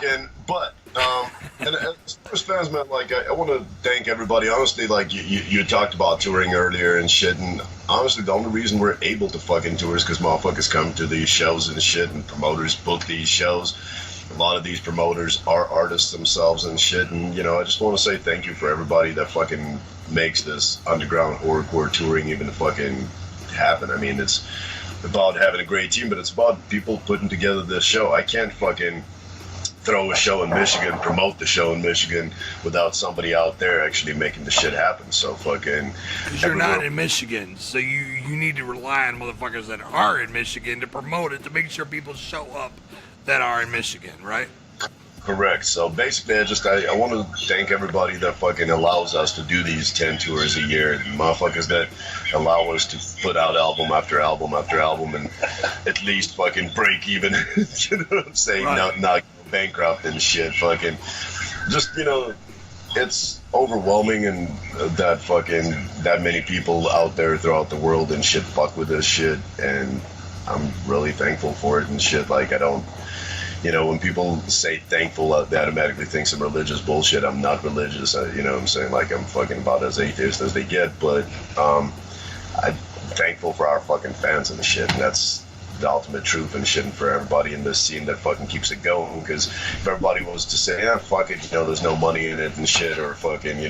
as fans, man, like, I want to thank everybody. Honestly, like, you talked about touring earlier and shit, and honestly, the only reason we're able to fucking tour is because motherfuckers come to these shows and shit, and promoters book these shows. A lot of these promoters are artists themselves and shit, and, I just want to say thank you for everybody that fucking makes this underground horrorcore touring even fucking happen. I mean, it's about having a great team, but it's about people putting together this show. I can't fucking throw a show in Michigan, promote the show in Michigan without somebody out there actually making the shit happen. So fucking... Because you're not in Michigan, so you need to rely on motherfuckers that are in Michigan to promote it, to make sure people show up that are in Michigan, right? Correct. So basically, I want to thank everybody that fucking allows us to do these 10 tours a year. The motherfuckers that allow us to put out album after album after album and at least fucking break even. You know what I'm saying? Right. Not bankrupt and shit. Fucking just, it's overwhelming, and that many people out there throughout the world and shit fuck with this shit, and I'm really thankful for it and shit. Like, I don't... when people say thankful, they automatically think some religious bullshit. I'm not religious. You know what I'm saying? Like, I'm fucking about as atheist as they get. But I'm thankful for our fucking fans and shit. And that's the ultimate truth and shit. And for everybody in this scene that fucking keeps it going. Because if everybody was to say, fuck it, there's no money in it and shit. Or fucking,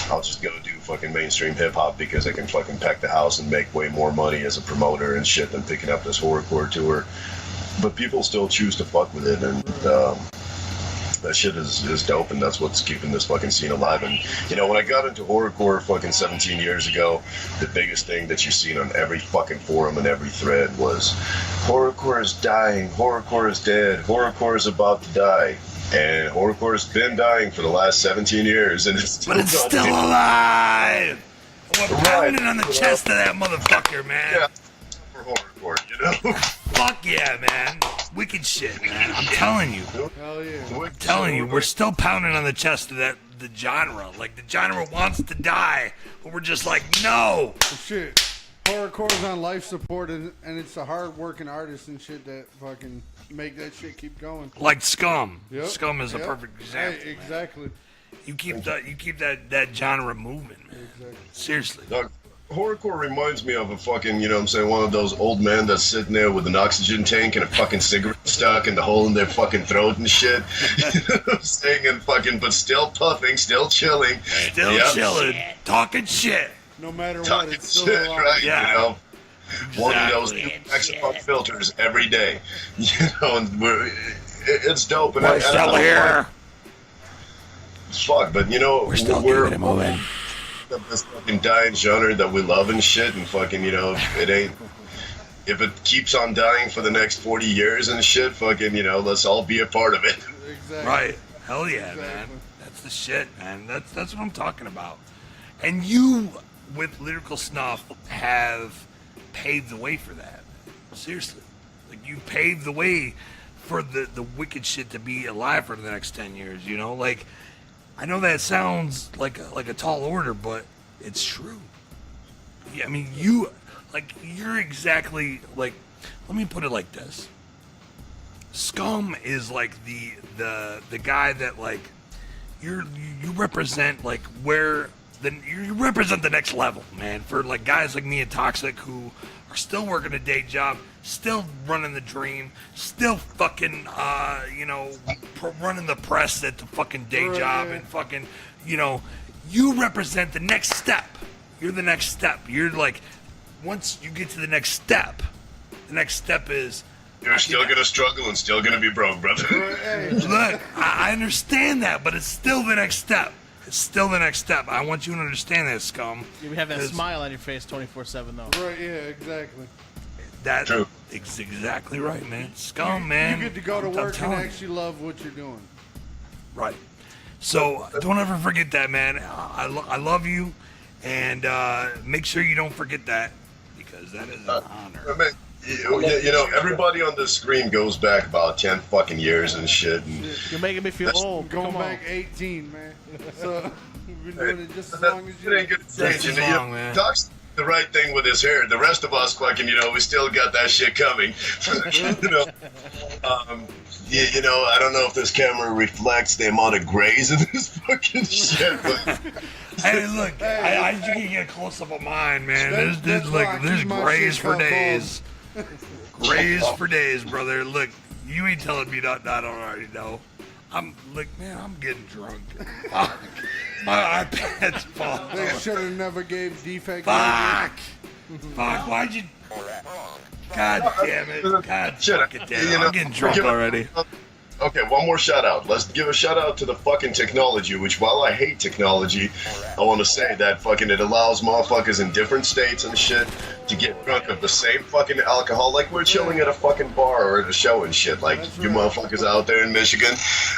I'll just go do fucking mainstream hip-hop because I can fucking pack the house and make way more money as a promoter and shit than picking up this horrorcore tour. But people still choose to fuck with it, and That shit is dope, and that's what's keeping this fucking scene alive. And, you know, when I got into horrorcore fucking 17 years ago, the biggest thing that you've seen on every fucking forum and every thread was horrorcore is dying, horrorcore is dead, horrorcore is about to die. And horrorcore has been dying for the last 17 years, and it's still, still alive! We're pounding on the chest of that motherfucker, man. Yeah, for horrorcore, you know? Fuck yeah, man. Wicked shit, man. I'm telling you. Hell yeah. I'm telling you, we're still pounding on the chest of the genre. Like, the genre wants to die, but we're just like, no! Well, shit. Horrorcore is on life support, and it's the hard-working artists and shit that fucking make that shit keep going. Like Scum. Yep. Scum is a perfect example. Hey, exactly. You keep that genre moving, man. Exactly. Seriously. Doug, horrorcore reminds me of a fucking, you know what I'm saying, one of those old men that's sitting there with an oxygen tank and a fucking cigarette stuck in the hole in their fucking throat and shit. You know what I'm saying? And fucking, but still puffing, still chilling. Still chilling, talking shit. No matter what, Talking it's still shit, alive. right? Yeah. You know? One of those Exactly. maximum filters every day. You know, and it's dope. And We're still here. It's fuck, but you know, We're still keeping it moving. of this fucking dying genre that we love and shit, and fucking, you know, it ain't. If it keeps on dying for the next 40 years and shit, fucking, you know, let's all be a part of it. Exactly. Right. Hell yeah, Exactly. man. That's the shit, man. That's what I'm talking about. And you, with Lyrical Snuff, have paved the way for that. Seriously. Like, you paved the way for the wicked shit to be alive for the next 10 years, you know? Like, I know that sounds like a tall order, but it's true. Yeah, I mean, you're exactly, like, let me put it like this. Scum is like the guy that, like, you represent, like, you represent the next level, man, for, like, guys like me and Toxzik who are still working a day job, still running the dream, still fucking, running the press at the fucking day job, and fucking, you know, you represent the next step. You're the next step. You're like, once you get to the next step is, You're still gonna struggle and still gonna be broke, brother. Hey, look, I understand that, but it's still the next step. It's still the next step. I want you to understand that, Scum. You have that 'Cause smile on your face 24/7, though. right, yeah, exactly. That True. is exactly right, man. Scum, man. You get to go to I'm work and telling you. actually love what you're doing. Right. So don't ever forget that, man. I love you, and make sure you don't forget that, because that is an honor. I mean, you know, everybody on this screen goes back about 10 fucking years and shit. And You're making me feel old. Going Come on. back 18, man. So we've been doing it just as that- long as it ain't you. gonna change. Just as You know, long, man. Doc's the right thing with his hair. The rest of us, fucking, you know, we still got that shit coming. You know, you know, I don't know if this camera reflects the amount of grays in this fucking shit, but Hey, look, you can get a close up of mine, man. That's There's why I like there's keep my grays shit for cut days. Grays for days, brother. Look, you ain't telling me not already know. I'm getting drunk. Fuck. My iPad's They falling. should have never gave Defekt. Fuck. Fuck. Why'd you? God damn it. God shit, fucking damn it. you know, I'm getting drunk already. Okay, one more shout out. Let's give a shout out to the fucking technology, which while I hate technology, I want to say that fucking it allows motherfuckers in different states and shit to get drunk of the same fucking alcohol, like we're chilling at a fucking bar or at a show and shit. Like, That's you right. motherfuckers out there in Michigan,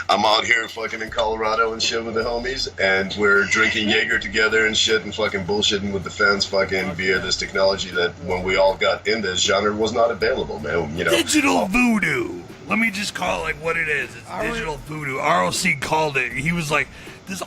I'm out here fucking in Colorado and shit with the homies, and we're drinking Jager together and shit and fucking bullshitting with the fans fucking via this technology that when we all got in this genre was not available, man, you know. Digital voodoo. Let me just call it like what it is. It's digital voodoo. ROC called it. He was like,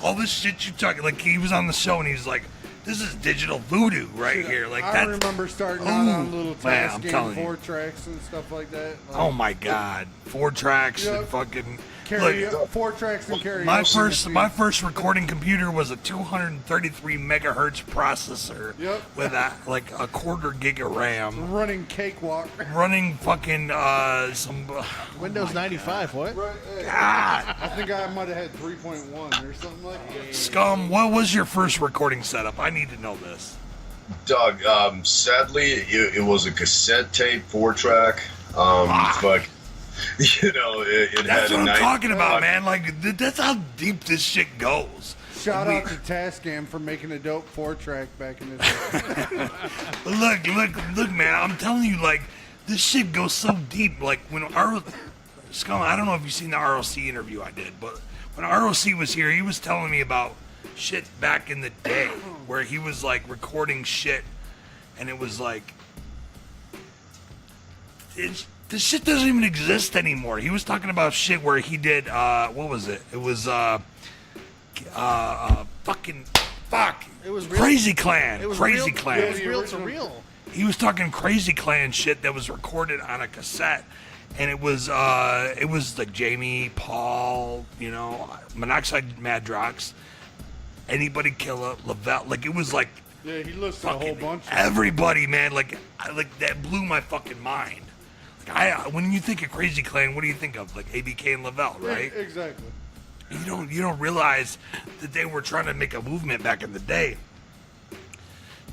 all this shit you talking, like, he was on the show and he was like, this is digital voodoo right here. Like, I that's, remember starting out on little man, task I'm game telling you. 4 tracks and stuff like that. Like, Oh my God, 4 tracks and Yep. fucking. carry Look, 4 tracks and carry. my first recording computer was a 233 megahertz processor Yep. with a quarter gig of RAM, running cakewalk. running fucking some. Windows 95, what? Right, hey, God, I think I might have had 3.1 or something like that. Scum, what was your first recording setup? I need to know this. Doug, sadly, it was a cassette tape 4-track. Fuck. you know, it That's had what a I'm nice talking about, man. Like, that's how deep this shit goes. Shout out to Tascam for making a dope 4-track back in the day. Look, man. I'm telling you, like, this shit goes so deep. Like, when Scum, I don't know if you've seen the ROC interview I did, but when ROC was here, he was telling me about shit back in the day where he was, like, recording shit, and it was like, this shit doesn't even exist anymore. He was talking about shit where he did, what was it? It was, fuck. It was real. Crazy Clan. It was Crazy real, Clan. It was real to real. He was talking Crazy Clan shit that was recorded on a cassette, and it was like Jamie, Paul, you know, Monoxide, Madrox, Anybody Killer, Lavelle. Like, it was like, Yeah, he listed a whole bunch. everybody, man. Like that blew my fucking mind. Like, when you think of Crazy Clan, what do you think of? Like ABK and Lavelle, right? Yeah, exactly. You don't realize that they were trying to make a movement back in the day.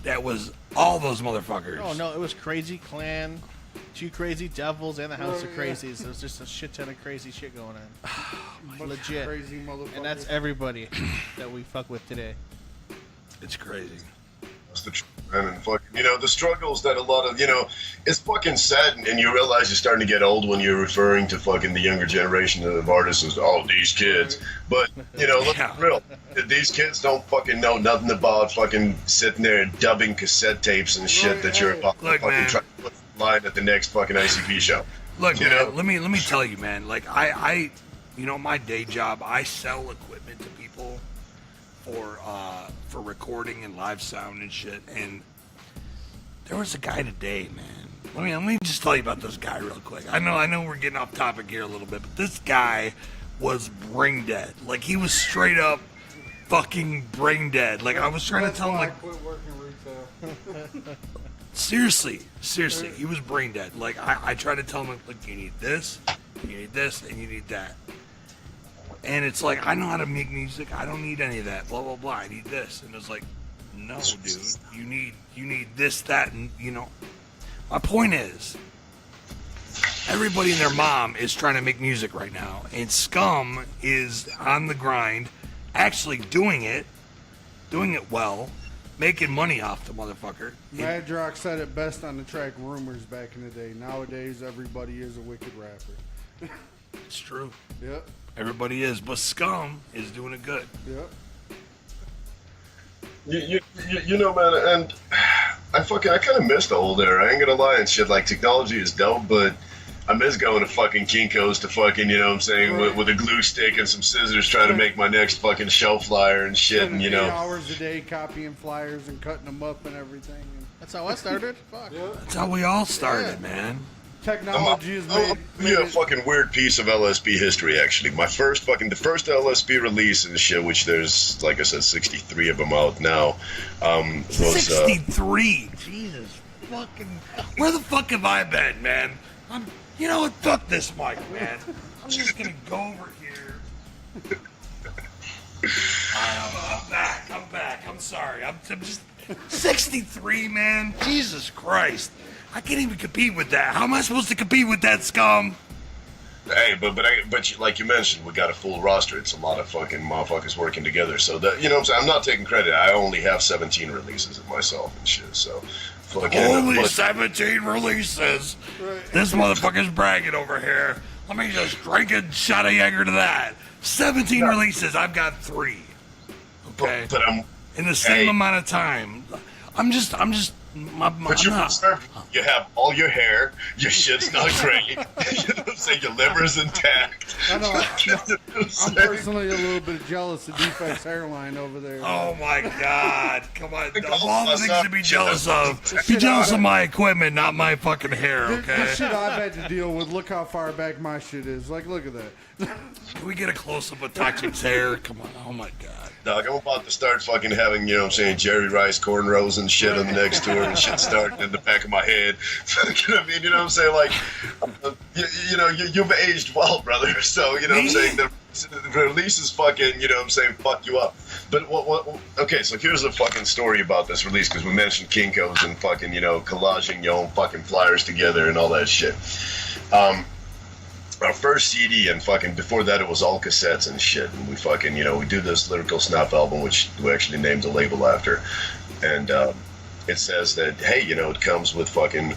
That was all those motherfuckers. Oh no, it was Crazy Clan, Two Crazy Devils, and the House of Crazies. There was just a shit ton of crazy shit going on. Legit. Crazy motherfucker. And that's everybody that we fuck with today. It's crazy. That's the truth, man. And fucking, you know, the struggles that a lot of, you know, it's fucking sad, and you realize you're starting to get old when you're referring to fucking the younger generation of artists as, oh, these kids. But, you know, look, Yeah. for real, these kids don't fucking know nothing about fucking sitting there and dubbing cassette tapes and shit that you're about to Look, fucking man. try to put line at the next fucking ICP show. Look, You man, know? let me tell you, man. Like I, you know, my day job, I sell equipment to people for recording and live sound and shit. And there was a guy today, man. Let me just tell you about this guy real quick. I know we're getting off topic here a little bit, but this guy was brain dead. Like, he was straight up fucking brain dead. Like, I was trying to tell him, why like, I quit working retail. seriously, he was brain dead. Like, I tried to tell him, like, you need this, and you need that. And it's like, I know how to make music. I don't need any of that. Blah, blah, blah. I need this. And it's like, no, dude. You need this, that, and, you know. My point is, everybody and their mom is trying to make music right now. And Scum is on the grind, actually doing it well, making money off the motherfucker. Madrox said it best on the track Rumors back in the day. Nowadays, everybody is a wicked rapper. It's true. Yep. Everybody is. But Scum is doing it good. Yep. You know, man, and I kind of miss the old era. I ain't gonna lie and shit. Like, technology is dope, but I miss going to fucking Kinko's to fucking, you know what I'm saying, Right. with a glue stick and some scissors trying to make my next fucking show flyer and shit, and, you Spending 8 know. hours a day copying flyers and cutting them up and everything. And That's how I started. Fuck. That's how we all started, man. technology is I'll made. give you a fucking weird piece of LSP history, actually. The first LSP release and shit, which there's, like I said, 63 of them out now, was, 63. Jesus fucking. Where the fuck have I been, man? You know what? Fuck this mic, man. I'm just gonna go over here. I'm back. I'm sorry. I'm just 63, man. Jesus Christ. I can't even compete with that. How am I supposed to compete with that, Scum? hey, but like you mentioned, we got a full roster. It's a lot of fucking motherfuckers working together. So that, you know what I'm saying? I'm not taking credit. I only have 17 releases of myself and shit. So fucking Only 17 releases. Right. This motherfucker's bragging over here. Let me just drink a shot of Jager to that. 17 releases. I've got 3. Okay. But I'm. In the same Hey. amount of time. I'm just. But you're conservative. You have all your hair. Your shit's not great. You know what I'm saying? Your liver's intact. I know. You know what I'm I'm saying? personally a little bit jealous of Defekt's hairline over there. Oh my God! Come on, Think of all all the of us things are- to be jealous of, be jealous of my equipment, not my fucking hair. The Okay? shit I've had to deal with, look how far back my shit is. Like, look at that. Can we get a close up of Toxik's hair? Come on! Oh my God! Dog, I'm about to start fucking having, you know what I'm saying, Jerry Rice cornrows and shit on the next tour and shit starting in the back of my head. Fucking, I mean, you know what I'm saying? Like, you've aged well, brother. So, you know what I'm saying? The release is fucking, you know what I'm saying, fuck you up. But okay, so here's a fucking story about this release, because we mentioned Kinko's and fucking, you know, collaging your own fucking flyers together and all that shit. our first CD, and fucking before that it was all cassettes and shit. And we fucking, we do this Lyrical Snuff album, which we actually named the label after. And it says that, hey, it comes with fucking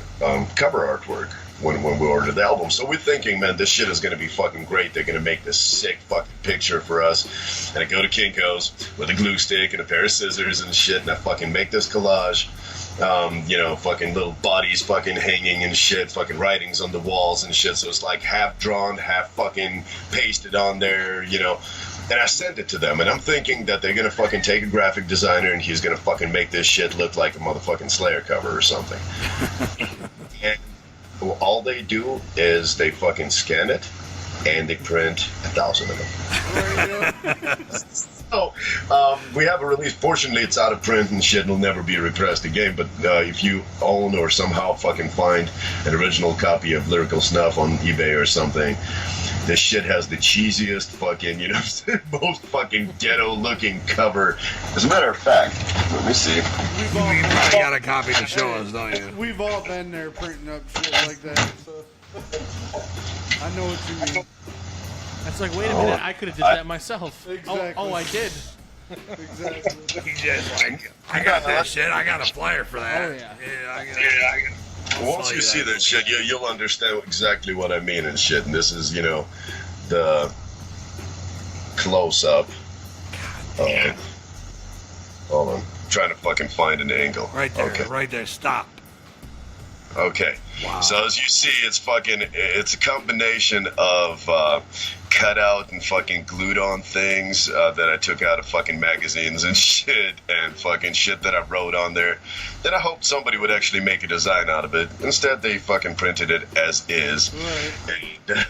cover artwork when we order the album. So we're thinking, man, this shit is going to be fucking great. They're going to make this sick fucking picture for us. And I go to Kinko's with a glue stick and a pair of scissors and shit, and I fucking make this collage. Fucking little bodies fucking hanging and shit, fucking writings on the walls and shit. So it's like half drawn, half fucking pasted on there, And I sent it to them, and I'm thinking that they're gonna fucking take a graphic designer and he's gonna fucking make this shit look like a motherfucking Slayer cover or something. And all they do is they fucking scan it and they print 1,000 of them. So, we have a release. Fortunately, it's out of print and shit. It'll never be repressed again. But if you own or somehow fucking find an original copy of Lyrical Snuff on eBay or something, this shit has the cheesiest fucking, most fucking ghetto-looking cover. As a matter of fact, let me see. You probably got a copy to show us, don't you? We've all been there printing up shit like that. So I know what you mean. That's like, wait a minute, I could have did that myself. Exactly. Oh, I did. Exactly. He just like, I got that shit. I got a flyer for that. Oh, yeah. I got. Once you see that shit, you'll understand exactly what I mean and shit. And this is, the close-up. Hold on. I'm trying to fucking find an angle. Right there. Okay. Right there. Stop. Okay. Wow. So as you see, it's a combination of cut out and fucking glued on things that I took out of fucking magazines and shit, and fucking shit that I wrote on there that I hoped somebody would actually make a design out of it. Instead, they fucking printed it as is. Right. And,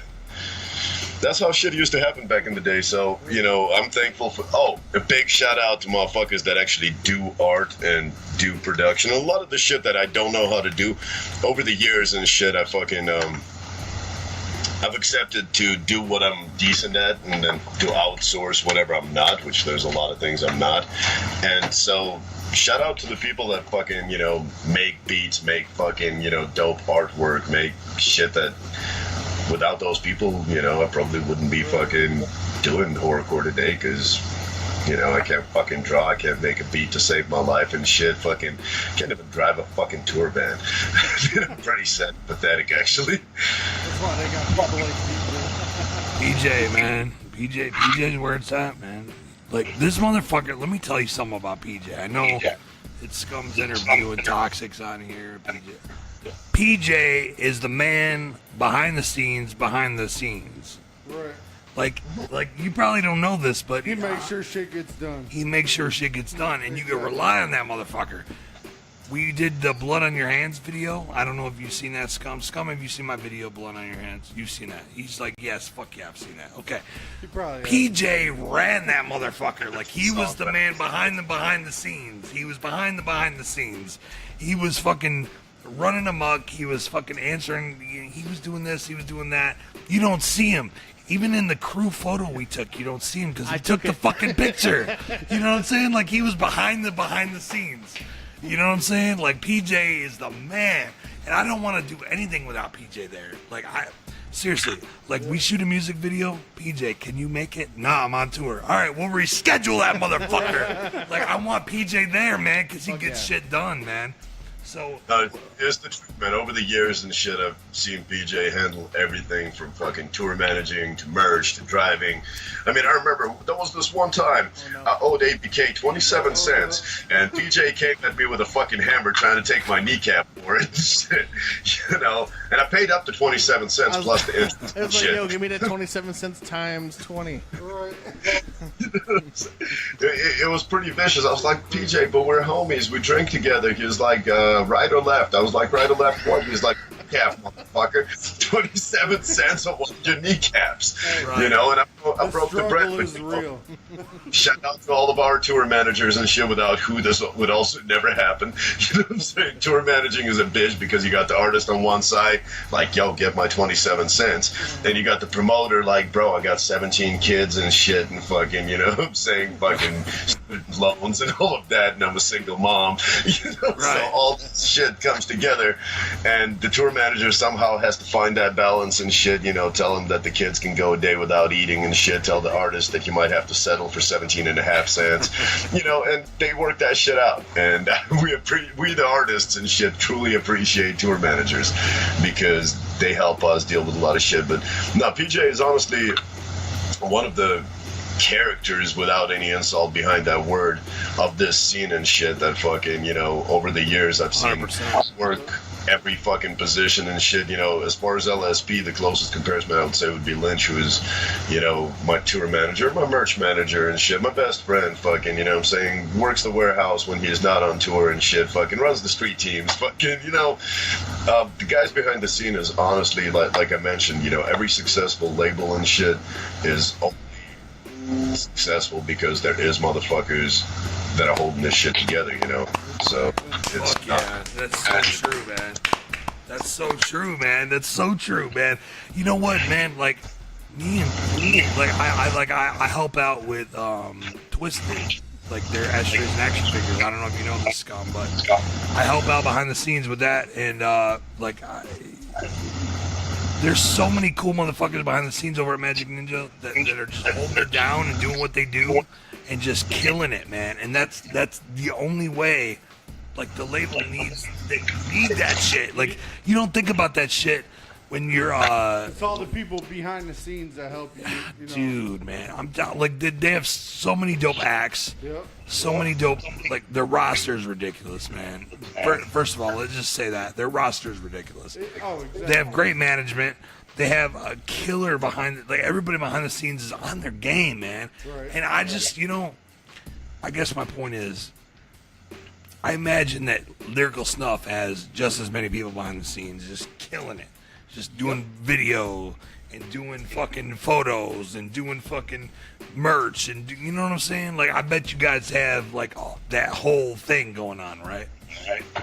that's how shit used to happen back in the day. So, I'm thankful for... Oh, a big shout out to motherfuckers that actually do art and do production. A lot of the shit that I don't know how to do over the years and shit, I fucking... I've accepted to do what I'm decent at and then to outsource whatever I'm not, which there's a lot of things I'm not. And so, shout out to the people that fucking, make beats, make fucking, dope artwork, make shit that... Without those people, I probably wouldn't be fucking doing horrorcore today, because, I can't fucking draw, I can't make a beat to save my life and shit, fucking can't even drive a fucking tour van. I'm pretty sad, pathetic, actually. That's why they got people like PJ, man. PJ's where it's at, man. Like, this motherfucker, let me tell you something about PJ. I know it's Scum's interview and Toxik's on here, PJ. PJ is the man behind the scenes. Right. Like you probably don't know this, but He makes sure shit gets done. he makes sure shit gets done, and you can rely on that motherfucker. We did the Blood on Your Hands video. I don't know if you've seen that, Scum. Scum, have you seen my video, Blood on Your Hands? You've seen that. He's like, yes, fuck yeah, I've seen that. Okay. He probably PJ ran that motherfucker. Like, he was the man behind the scenes. He was behind the scenes. He was fucking running amok. He was fucking answering. He was doing this. He was doing that. You don't see him. Even in the crew photo we took, you don't see him because he took the fucking picture. You know what I'm saying? Like, he was behind the scenes. You know what I'm saying? Like, PJ is the man. And I don't want to do anything without PJ there. Like, seriously, like, we shoot a music video. PJ, can you make it? Nah, I'm on tour. All right, we'll reschedule that motherfucker. Like, I want PJ there, man, because he gets shit done, man. So Here's the truth, man. Over the years and shit, I've seen PJ handle everything from fucking tour managing to merch to driving. I mean, I remember there was this one time I owed ABK 27 cents, and PJ came at me with a fucking hammer trying to take my kneecap for it. And I paid up to 27 cents plus the interest. It was like, yo, give me that 27 cents times 20. Right. It was pretty vicious. I was like, PJ, but we're homies. We drink together. He was like, right or left? I was like, right or left what? He was like, kneecap, motherfucker. 27 cents on one of your kneecaps. Right. And I'm I broke the bread. Struggle is real. Shout out to all of our tour managers and shit, without who this would also never happen. You know what I'm saying? Tour managing is a bitch because you got the artist on one side, like, yo, get my 27 cents. Then you got the promoter, like, bro, I got 17 kids and shit and fucking, you know what I'm saying, fucking loans and all of that, and I'm a single mom. You know, Right. so all this shit comes together, and the tour manager somehow has to find that balance and shit, you know, tell them that the kids can go a day without eating and shit, tell the artist that you might have to settle for 17.5 cents, you know, and they work that shit out. And we the artists and shit truly appreciate tour managers because they help us deal with a lot of shit. But no, PJ is honestly one of the characters, without any insult behind that word, of this scene and shit that fucking, you know, over the years I've seen 100%. work every fucking position and shit. You know, as far as LSP, the closest comparison I would say would be Lynch, who is, you know, my tour manager, my merch manager and shit, my best friend, fucking, you know what I'm saying, works the warehouse when he's not on tour and shit, fucking runs the street teams, fucking, you know, the guys behind the scene is honestly, like I mentioned, you know, every successful label and shit is successful because there is motherfuckers that are holding this shit together, you know. So it's Fuck yeah, that's so true, man. That's so true, man. That's so true, man. You know what, man? Like I help out with Twisted, like their ashtrays and action figures. I don't know if you know this, Scum, but I help out behind the scenes with that, and there's so many cool motherfuckers behind the scenes over at Magic Ninja that are just holding it down and doing what they do and just killing it, man. And that's the only way. Like, the label needs that shit. Like, you don't think about that shit when you're It's all the people behind the scenes that help you. You know? dude, man. I'm down. Like, they have so many dope acts. Yep. So many dope. Like, their roster is ridiculous, man. First of all, let's just say that their roster is ridiculous. Exactly. They have great management. They have a killer behind it. Like, everybody behind the scenes is on their game, man. Right. And I just, you know, I guess my point is, I imagine that Lyrical Snuff has just as many people behind the scenes just killing it. Just doing video and doing fucking photos and doing fucking merch and you know what I'm saying? Like, I bet you guys have like that whole thing going on, right?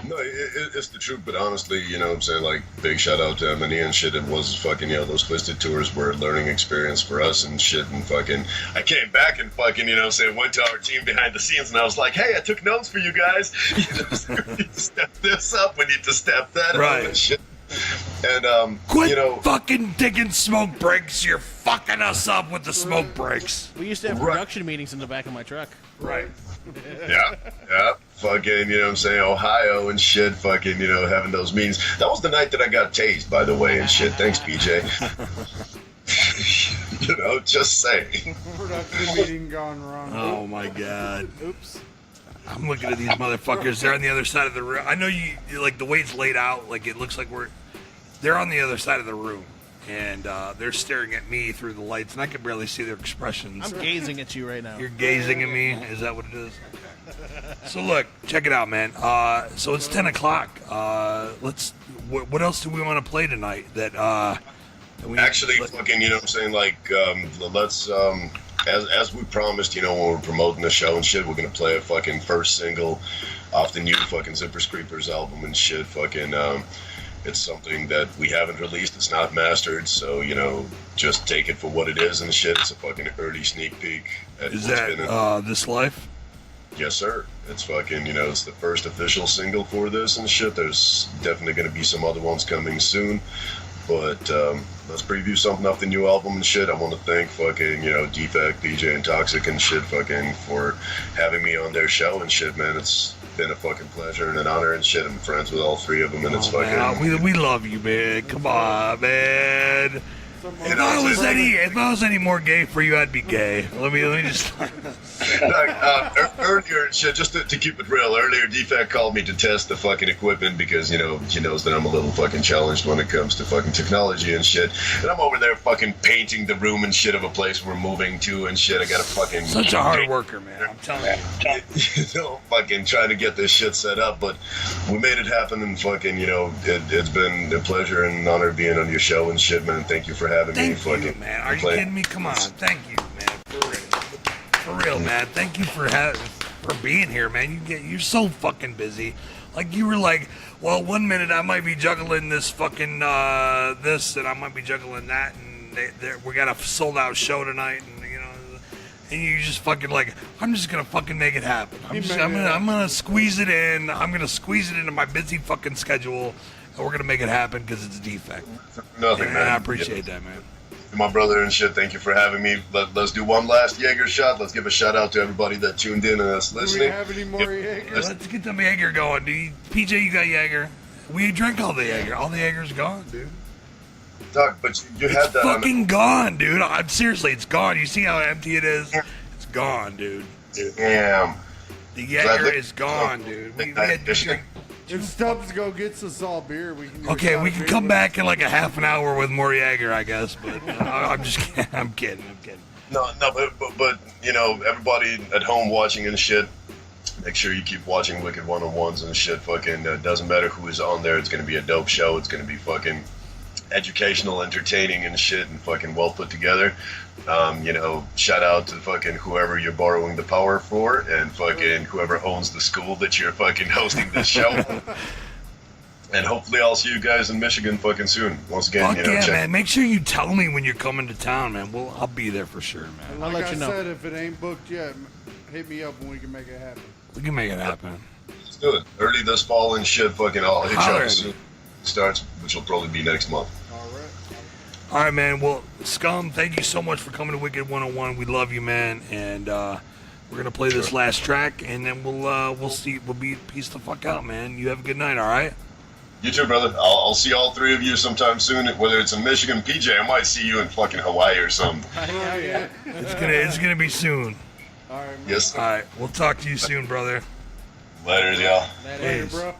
No, it's the truth, but honestly, you know what I'm saying, like, big shout out to Emily and shit. It was fucking, you know, those Twisted tours were a learning experience for us and shit, and fucking, I came back and fucking, you know what I'm saying, went to our team behind the scenes, and I was like, hey, I took notes for you guys. You know, so we need to step this up, we need to step that up and shit. And, Quit you know, fucking digging smoke breaks. You're fucking us up with the smoke breaks. We used to have production meetings in the back of my truck. Right. yeah, fucking, you know what I'm saying, Ohio and shit, fucking, you know, having those meetings. That was the night that I got tased, by the way, and shit. Thanks, PJ. You know, just saying. Production meeting gone wrong. Oh my god. Oops. I'm looking at these motherfuckers. They're on the other side of the room. I know you like the way it's laid out. Like, it looks like they're on the other side of the room, and they're staring at me through the lights, and I can barely see their expressions. I'm gazing at you right now. You're gazing at me. Is that what it is? So look, check it out, man. So it's 10 o'clock. What else do we want to play tonight? That we Actually, fucking, you know what I'm saying, like, let's, as we promised, you know, when we're promoting the show and shit, we're gonna play a fucking first single off the new fucking Zipper Creepers album and shit. Fucking, it's something that we haven't released. It's not mastered, so, you know, just take it for what it is and shit. It's a fucking early sneak peek. is that This Life? Yes, sir. It's fucking, you know, it's the first official single for this and shit. There's definitely gonna be some other ones coming soon. But let's preview something off the new album and shit. I want to thank fucking, you know, Defekt, DJ, and Toxzik and shit fucking for having me on their show and shit, man. It's been a fucking pleasure and an honor and shit. I'm friends with all three of them, and it's fucking... Man, we love you, man. Come on, man. If I was any more gay for you, I'd be gay. Let me just. Earlier, shit, just to keep it real, earlier Defekt called me to test the fucking equipment because, you know, he knows that I'm a little fucking challenged when it comes to fucking technology and shit. And I'm over there fucking painting the room and shit of a place we're moving to and shit. I gotta fucking... Such a hard worker, man. I'm telling you. You know, fucking trying to get this shit set up, but we made it happen and fucking, you know, it's been a pleasure and an honor being on your show and shit, man. Thank you for having me. Thank you, man. Are you kidding me? Come on. Thank you, man. For real, man. Thank you for being here, man. You're so fucking busy. Like, you were like, well, 1 minute I might be juggling this fucking this, and I might be juggling that, and we got a sold out show tonight, and you know, and you just fucking like, I'm just gonna fucking make it happen. I'm gonna squeeze it in. I'm gonna squeeze it into my busy fucking schedule, and we're gonna make it happen because it's Defekt. Nothing, man. I appreciate that, man. My brother and shit, thank you for having me. Let's do one last Jager shot. Let's give a shout out to everybody that tuned in and that's listening. Do we have any more Jager? Let's get the Jager going, dude. PJ, you got Jager. We drank all the Jager. All the Jager's gone, dude. Doc, but you had that. Fucking gone, dude. I'm seriously, it's gone. You see how empty it is? It's gone, dude. Damn. The Jager is gone, dude. We had to drink. If Stubbs go gets us all beer, we can. Okay, we can come back in like a half an hour with more Jager, I guess. But I'm just kidding. I'm kidding. No, but you know, everybody at home watching and shit, make sure you keep watching Wicked 101s and shit. Fucking doesn't matter who is on there. It's gonna be a dope show. It's gonna be fucking educational, entertaining and shit, and fucking well put together. You know, shout out to fucking whoever you're borrowing the power for, and fucking whoever owns the school that you're fucking hosting this show. And hopefully I'll see you guys in Michigan fucking soon. Once again, Fuck yeah, man. Make sure you tell me when you're coming to town, man. I'll be there for sure, man. Like I'll let I you know. said, if it ain't booked yet, hit me up and we can make it happen. We can make it happen. Let's do it. Early this fall and shit, fucking I'll hit you Holler up at as soon as it starts, which will probably be next month. All right, man. Well, Scum, thank you so much for coming to Wicked 101. We love you, man. And we're gonna play this last track, and then we'll see. We'll be peace the fuck out, man. You have a good night. All right. You too, brother. I'll see all three of you sometime soon. Whether it's in Michigan, PJ, I might see you in fucking Hawaii or something. Yeah. It's gonna be soon. All right, man. Yes. All right. We'll talk to you soon, brother. Later, y'all. Later, Peace. bro.